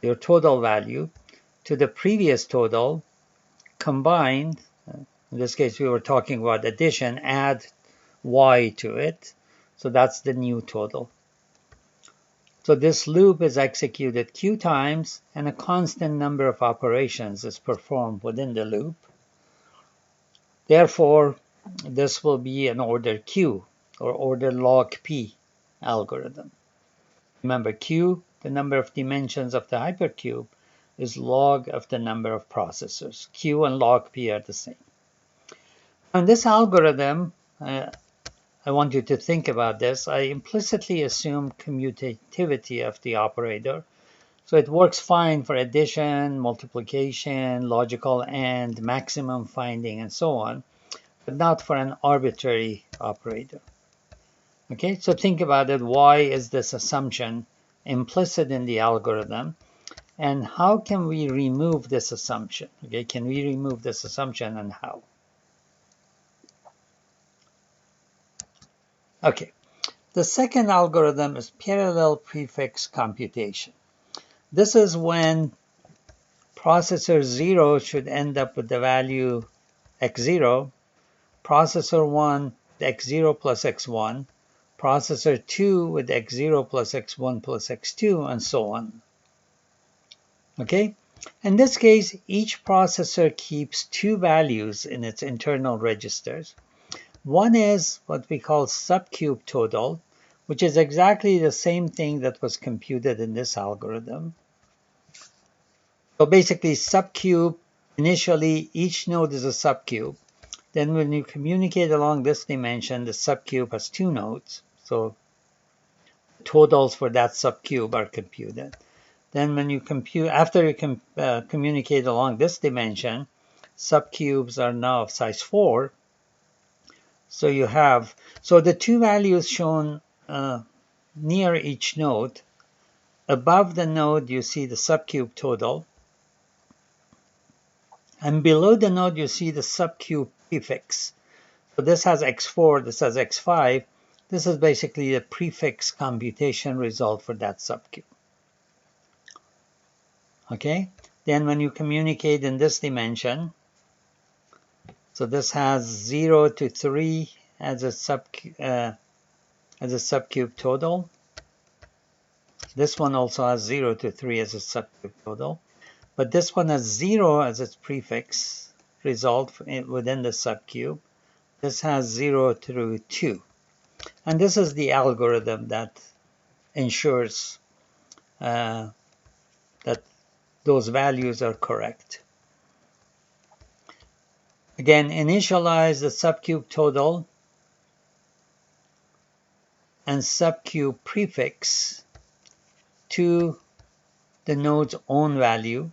your total value, to the previous total, combined. In this case, we were talking about addition, add y to it. So that's the new total. So this loop is executed q times, and a constant number of operations is performed within the loop. Therefore, this will be an order q, or order log p algorithm. Remember, q, the number of dimensions of the hypercube, is log of the number of processors. Q and log p are the same. In this algorithm, I want you to think about this. I implicitly assume commutativity of the operator. So it works fine for addition, multiplication, logical AND, maximum finding, and so on, but not for an arbitrary operator. Okay, so think about it. Why is this assumption implicit in the algorithm? And how can we remove this assumption? Okay, can we remove this assumption, and how? Okay, the second algorithm is parallel prefix computation. This is when processor 0 should end up with the value x0, processor 1 with x0 plus x1, processor 2 with x0 plus x1 plus x2, and so on. Okay, in this case, each processor keeps 2 values in its internal registers. One is what we call subcube total, which is exactly the same thing that was computed in this algorithm. So basically, subcube, initially each node is a subcube. Then when you communicate along this dimension, the subcube has 2 nodes. So totals for that subcube are computed. Then when you compute, after you communicate along this dimension, subcubes are now of size 4. So you have, so the 2 values shown near each node. Above the node, you see the subcube total. And below the node, you see the subcube prefix. So this has x4, this has x5. This is basically the prefix computation result for that subcube. Okay, then when you communicate in this dimension, so this has 0 to 3 as a as a subcube total. This one also has 0 to 3 as a subcube total. But this one has 0 as its prefix result within the subcube. This has 0 through 2. And this is the algorithm that ensures that those values are correct. Again, initialize the subcube total and subcube prefix to the node's own value.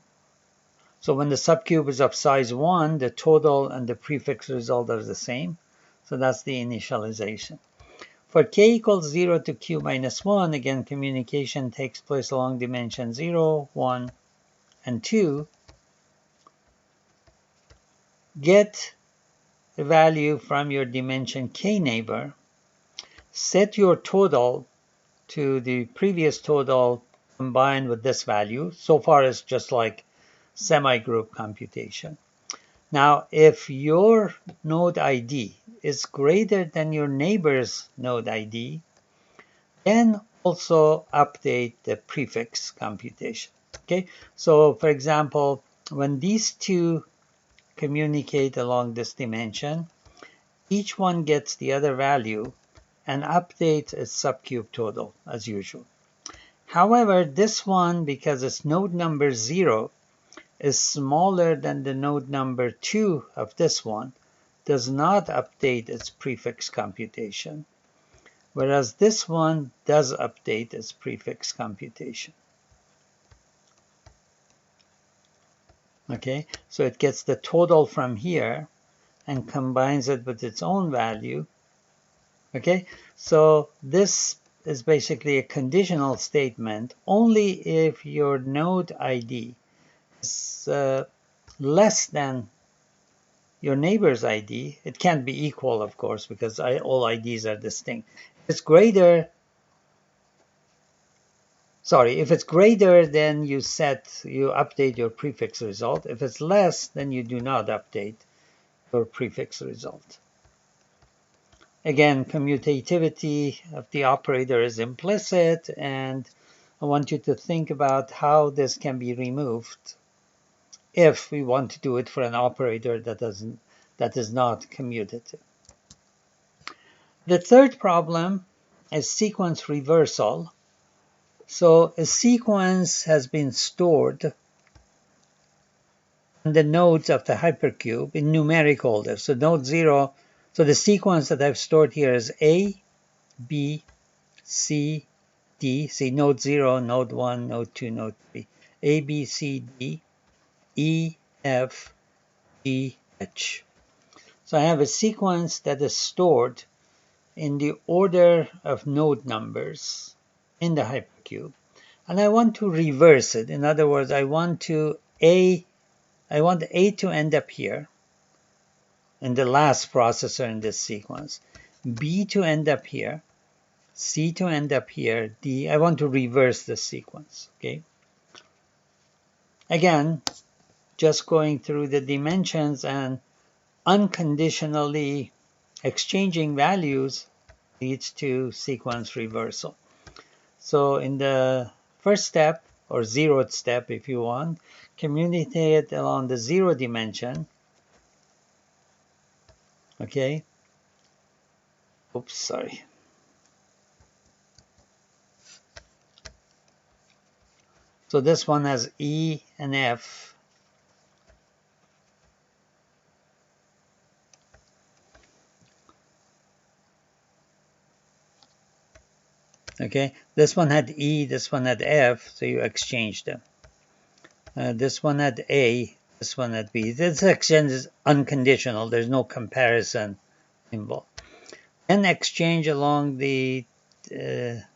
So when the subcube is of size 1, the total and the prefix result are the same. So that's the initialization. For k equals 0 to q minus 1, again, communication takes place along dimension 0, 1, and 2. Get the value from your dimension k neighbor. Set your total to the previous total combined with this value. So far, it's just like semi-group computation. Now, if your node ID is greater than your neighbor's node ID, then also update the prefix computation. Okay, so for example, when these two communicate along this dimension, each one gets the other value and updates its subcube total as usual. However, this one, because its node number 0 is smaller than the node number 2 of this one, does not update its prefix computation, whereas this one does update its prefix computation. Okay, so it gets the total from here and combines it with its own value. Okay, so this is basically a conditional statement. Only if your node ID is less than your neighbor's ID, it can't be equal, of course, because all IDs are distinct. If it's greater, then you update your prefix result. If it's less, then you do not update your prefix result. Again, commutativity of the operator is implicit, and I want you to think about how this can be removed if we want to do it for an operator that is not commutative. The third problem is sequence reversal. So a sequence has been stored in the nodes of the hypercube in numeric order. So node 0, so the sequence that I've stored here is A, B, C, D. See, node 0, node 1, node 2, node 3. A, B, C, D, E, F, G, H. So I have a sequence that is stored in the order of node numbers in the hypercube, and I want to reverse it. In other words, I want A to end up here in the last processor in this sequence, B to end up here, C to end up here, D. I want to reverse the sequence. Okay. Again, just going through the dimensions and unconditionally exchanging values leads to sequence reversal. So in the first step, or zeroth step if you want, communicate along the 0 dimension. Okay. Oops, sorry. So this one has E and F. Okay, this one had E, this one had F, so you exchange them. This one had A, this one had B. This exchange is unconditional. There's no comparison involved. Then exchange along the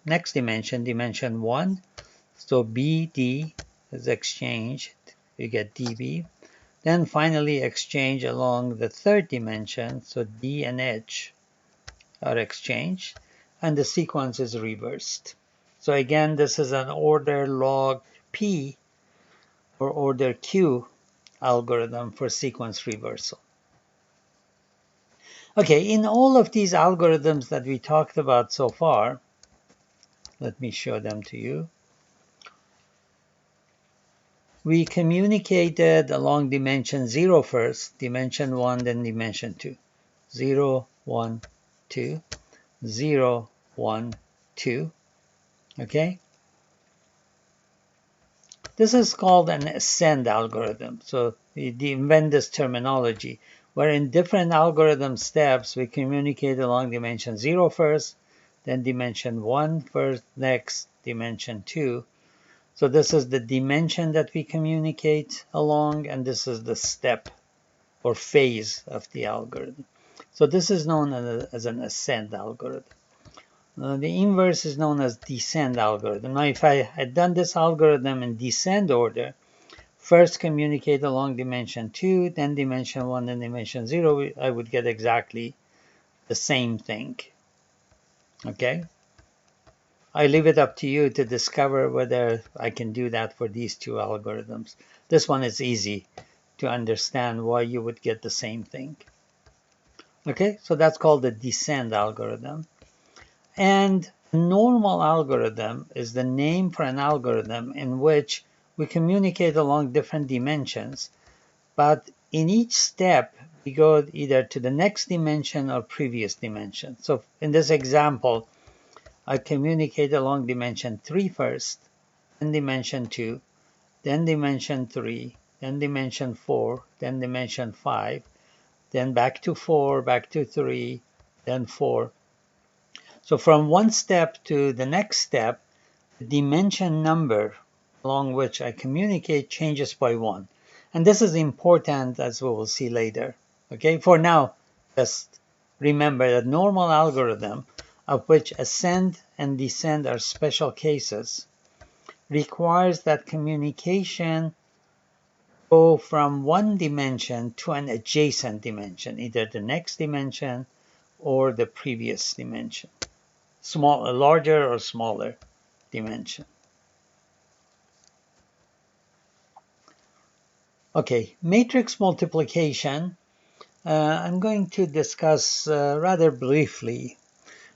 next dimension, dimension 1. So BD is exchanged. You get DB. Then finally exchange along the third dimension. So D and H are exchanged, and the sequence is reversed. So again, this is an order log P or order Q algorithm for sequence reversal. Okay, in all of these algorithms that we talked about so far, let me show them to you. We communicated along dimension 0 first, dimension 1, then dimension 2. 0, 1, 2, 0, 1, 2. Okay? This is called an ascend algorithm. So we invent this terminology, where in different algorithm steps, we communicate along dimension 0 first, then dimension 1 first, next dimension 2. So this is the dimension that we communicate along, and this is the step or phase of the algorithm. So this is known as an ascend algorithm. The inverse is known as descend algorithm. Now, if I had done this algorithm in descend order, first communicate along dimension 2, then dimension 1, then dimension 0, I would get exactly the same thing. Okay? I leave it up to you to discover whether I can do that for these two algorithms. This one is easy to understand why you would get the same thing. Okay, so that's called the descend algorithm. And normal algorithm is the name for an algorithm in which we communicate along different dimensions, but in each step we go either to the next dimension or previous dimension. So in this example, I communicate along dimension 3 first, then dimension 2, then dimension 3, then dimension 4, then dimension 5, then back to 4, back to 3, then 4. So from one step to the next step, the dimension number along which I communicate changes by 1. And this is important, as we will see later. Okay, for now, just remember that normal algorithm, of which ascend and descend are special cases, requires that communication go from one dimension to an adjacent dimension, either the next dimension or the previous dimension, a larger or smaller dimension. Okay, matrix multiplication, I'm going to discuss rather briefly.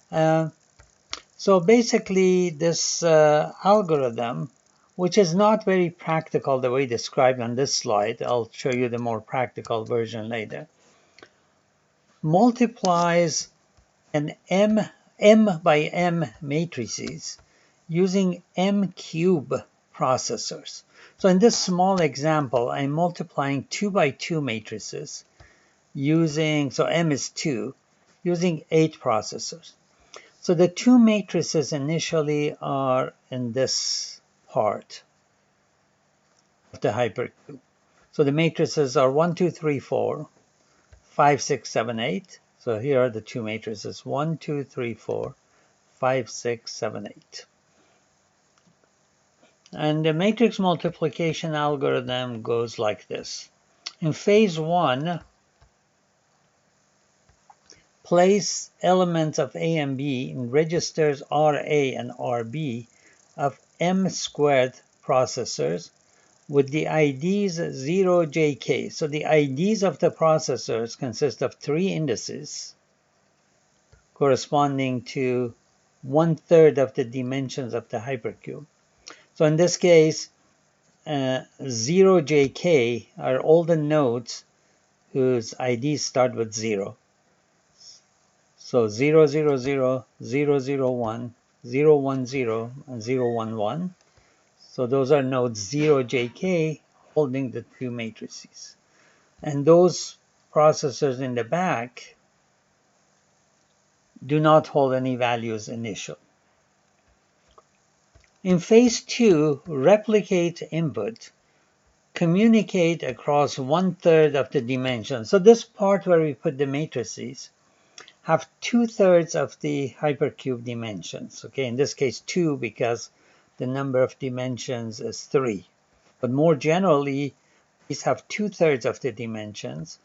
So basically this algorithm, which is not very practical the way described on this slide, I'll show you the more practical version later, multiplies an m by m matrices using m cube processors. So in this small example, I'm multiplying 2 by 2 matrices using, so m is 2, using 8 processors. So the two matrices initially are in this part of the hypercube. So the matrices are 1, 2, 3, 4, 5, 6, 7, 8. So here are the two matrices, 1, 2, 3, 4, 5, 6, 7, 8. And the matrix multiplication algorithm goes like this. In phase 1, place elements of A and B in registers RA and RB of M squared processors with the IDs 0JK. So the IDs of the processors consist of 3 indices corresponding to 1/3 of the dimensions of the hypercube. So in this case, 0JK are all the nodes whose IDs start with 0. So 0, 0, 0, 0, 0, 1, 0, 1, 0, and 0, 1, 1. So those are nodes 0JK holding the two matrices. And those processors in the back do not hold any values initial. In phase 2, replicate input, communicate across 1/3 of the dimension. So this part where we put the matrices have 2/3 of the hypercube dimensions. Okay, in this case 2 because the number of dimensions is 3. But more generally, these have 2/3 of the dimensions,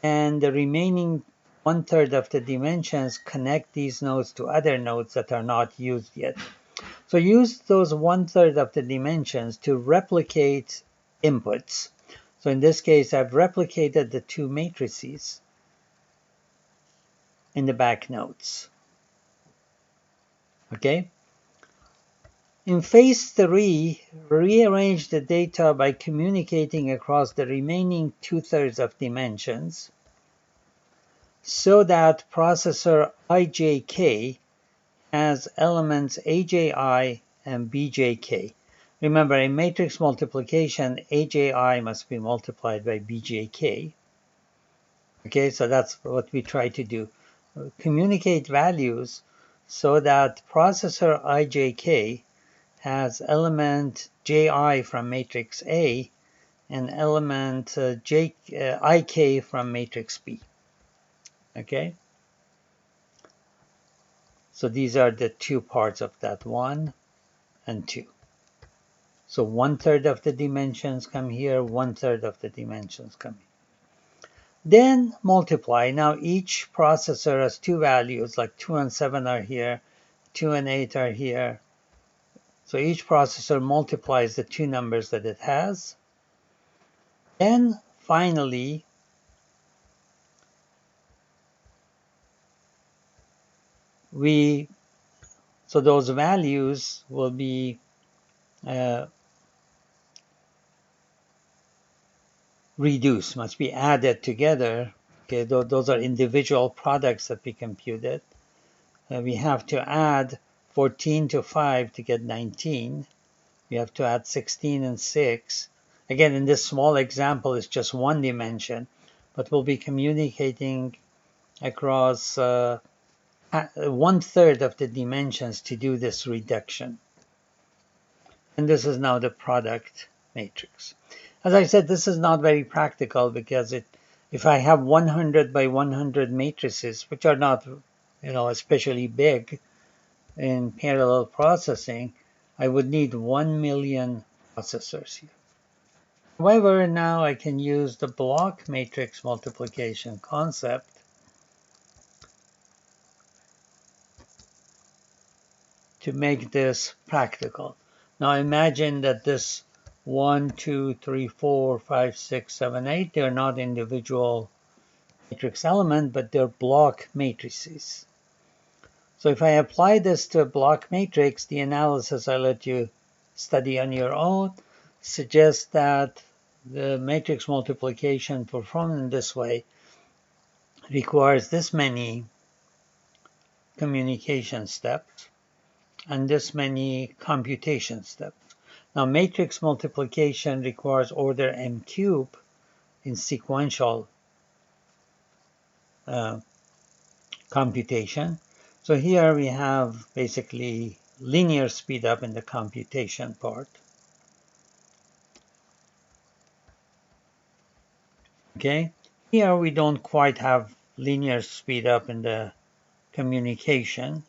and the remaining 1/3 of the dimensions connect these nodes to other nodes that are not used yet. So use those 1/3 of the dimensions to replicate inputs. So in this case, I've replicated the two matrices. in the back notes. Okay? In phase 3, rearrange the data by communicating across the remaining 2/3 of dimensions so that processor IJK has elements AJI and BJK. Remember, in matrix multiplication, AJI must be multiplied by BJK. Okay, so that's what we try to do. Communicate values so that processor IJK has element JI from matrix A and element IK from matrix B. Okay? So these are the two parts of that, 1 and 2. So 1/3 of the dimensions come here, 1/3 of the dimensions come here. Then multiply. Now each processor has two values, like 2 and 7 are here, 2 and 8 are here. So each processor multiplies the two numbers that it has. Then finally, so those values will be reduced, must be added together. Okay, those are individual products that we computed. We have to add 14 to 5 to get 19. We have to add 16 and 6. Again, in this small example, it's just one dimension, but we'll be communicating across 1/3 of the dimensions to do this reduction. And this is now the product matrix. As I said, this is not very practical because if I have 100 by 100 matrices, which are not, especially big in parallel processing, I would need 1 million processors here. However, now I can use the block matrix multiplication concept to make this practical. Now imagine that this 1, 2, 3, 4, 5, 6, 7, 8, they're not individual matrix element, but they're block matrices. So if I apply this to a block matrix, the analysis I let you study on your own suggests that the matrix multiplication performed in this way requires this many communication steps and this many computation steps. Now, matrix multiplication requires order m cube in sequential computation. So here we have basically linear speed up in the computation part. Okay, here we don't quite have linear speed up in the communication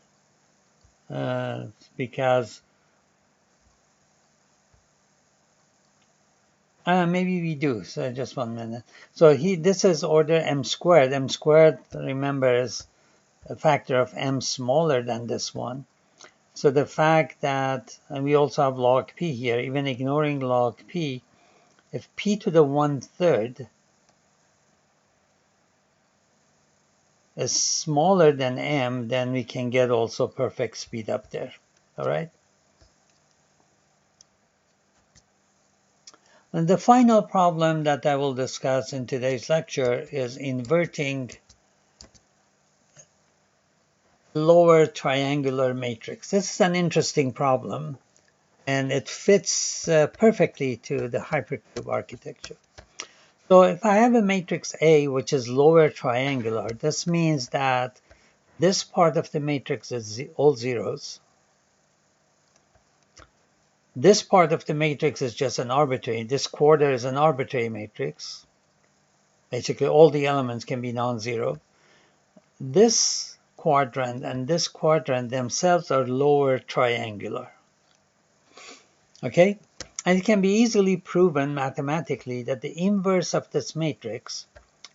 because maybe we do. So just 1 minute. So this is order m squared. M squared, remember, is a factor of m smaller than this one. So the fact that, and we also have log p here, even ignoring log p, if p to the 1/3 is smaller than m, then we can get also perfect speed up there. All right. And the final problem that I will discuss in today's lecture is inverting lower triangular matrix. This is an interesting problem, and it fits perfectly to the hypercube architecture. So if I have a matrix A, which is lower triangular, this means that this part of the matrix is all zeros. This part of the matrix is just an arbitrary. This quarter is an arbitrary matrix. Basically, all the elements can be non-zero. This quadrant and this quadrant themselves are lower triangular. Okay? And it can be easily proven mathematically that the inverse of this matrix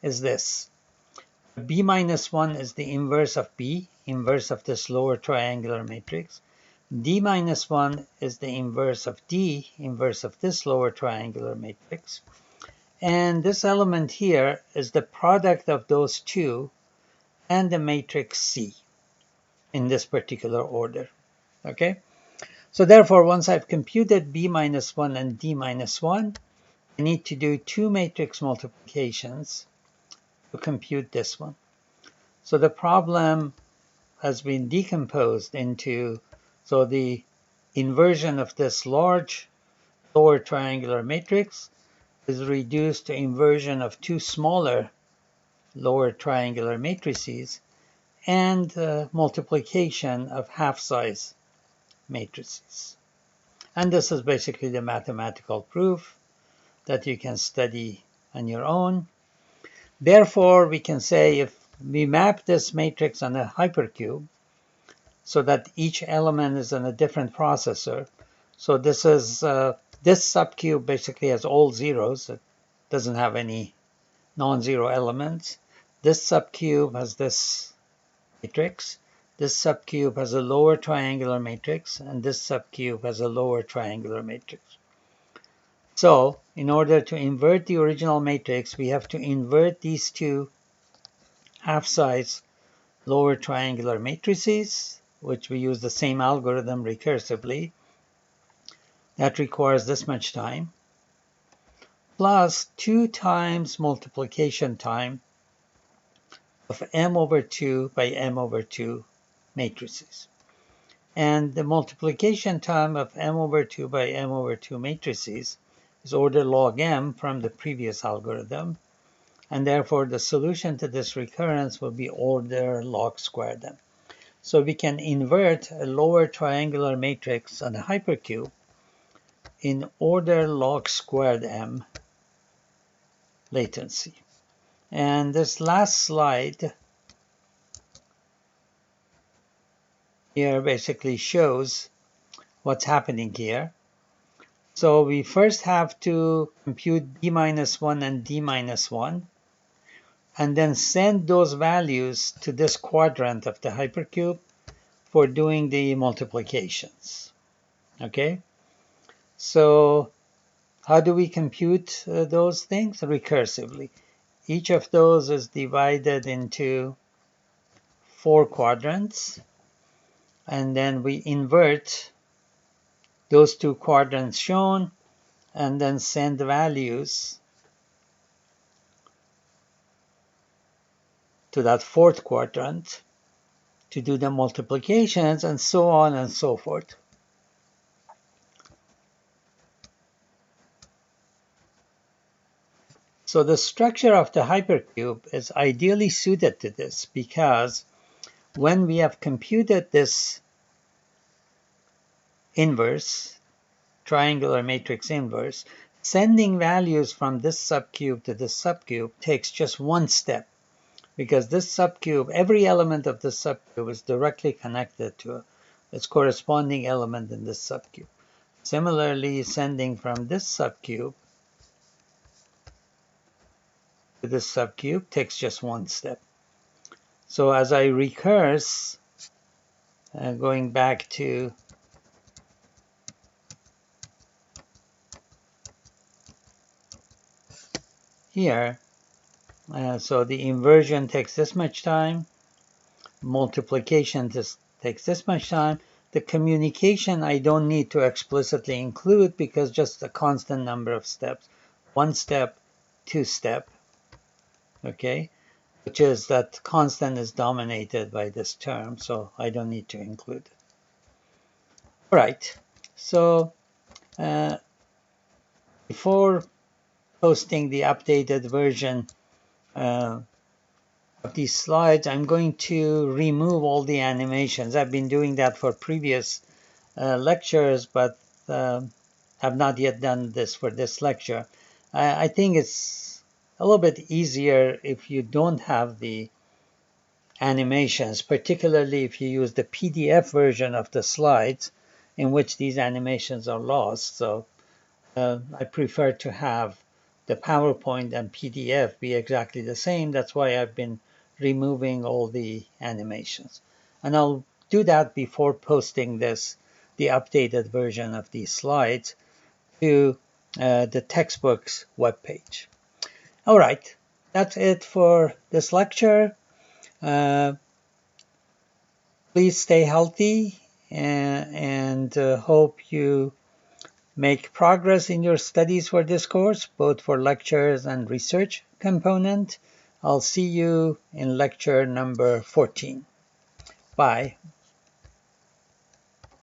is this. B minus 1 is the inverse of B, inverse of this lower triangular matrix. D minus 1 is the inverse of D, inverse of this lower triangular matrix. And this element here is the product of those two and the matrix C in this particular order. Okay, so therefore once I've computed B minus 1 and D minus 1, I need to do 2 matrix multiplications to compute this one. So the problem has been decomposed into, so the inversion of this large lower triangular matrix is reduced to inversion of 2 smaller lower triangular matrices and multiplication of half-size matrices. And this is basically the mathematical proof that you can study on your own. Therefore, we can say if we map this matrix on a hypercube so that each element is in a different processor. So this is this subcube basically has all zeros. It doesn't have any non-zero elements. This subcube has this matrix. This subcube has a lower triangular matrix, and this subcube has a lower triangular matrix. So in order to invert the original matrix, we have to invert these two half-size lower triangular matrices, which we use the same algorithm recursively. That requires this much time, plus 2 times multiplication time of m over 2 by m over 2 matrices. And the multiplication time of m over 2 by m over 2 matrices is order log m from the previous algorithm, and therefore the solution to this recurrence will be order log squared m. So we can invert a lower triangular matrix on a hypercube in order log squared m latency. And this last slide here basically shows what's happening here. So we first have to compute B minus 1 and D minus 1, and then send those values to this quadrant of the hypercube for doing the multiplications. Okay, so how do we compute those things? Recursively. Each of those is divided into 4 quadrants, and then we invert those 2 quadrants shown and then send the values to that 4th quadrant to do the multiplications, and so on and so forth. So the structure of the hypercube is ideally suited to this, because when we have computed this inverse, triangular matrix inverse, sending values from this subcube to this subcube takes just one step, because this subcube, every element of this subcube is directly connected to its corresponding element in this subcube. Similarly, sending from this subcube to this subcube takes just one step. So as I recurse, going back to here, so the inversion takes this much time, multiplication takes this much time. The communication I don't need to explicitly include, because just a constant number of steps. 1 step, 2 step, okay, which is that constant is dominated by this term, so I don't need to include it. All right, so before posting the updated version of these slides, I'm going to remove all the animations. I've been doing that for previous lectures, but have not yet done this for this lecture. I think it's a little bit easier if you don't have the animations, particularly if you use the PDF version of the slides, in which these animations are lost. So I prefer to have the PowerPoint and PDF be exactly the same. That's why I've been removing all the animations. And I'll do that before posting this, the updated version of these slides, to the textbooks webpage. All right, that's it for this lecture. Uh, please stay healthy and hope you make progress in your studies for this course, both for lectures and research component. I'll see you in lecture number 14. Bye.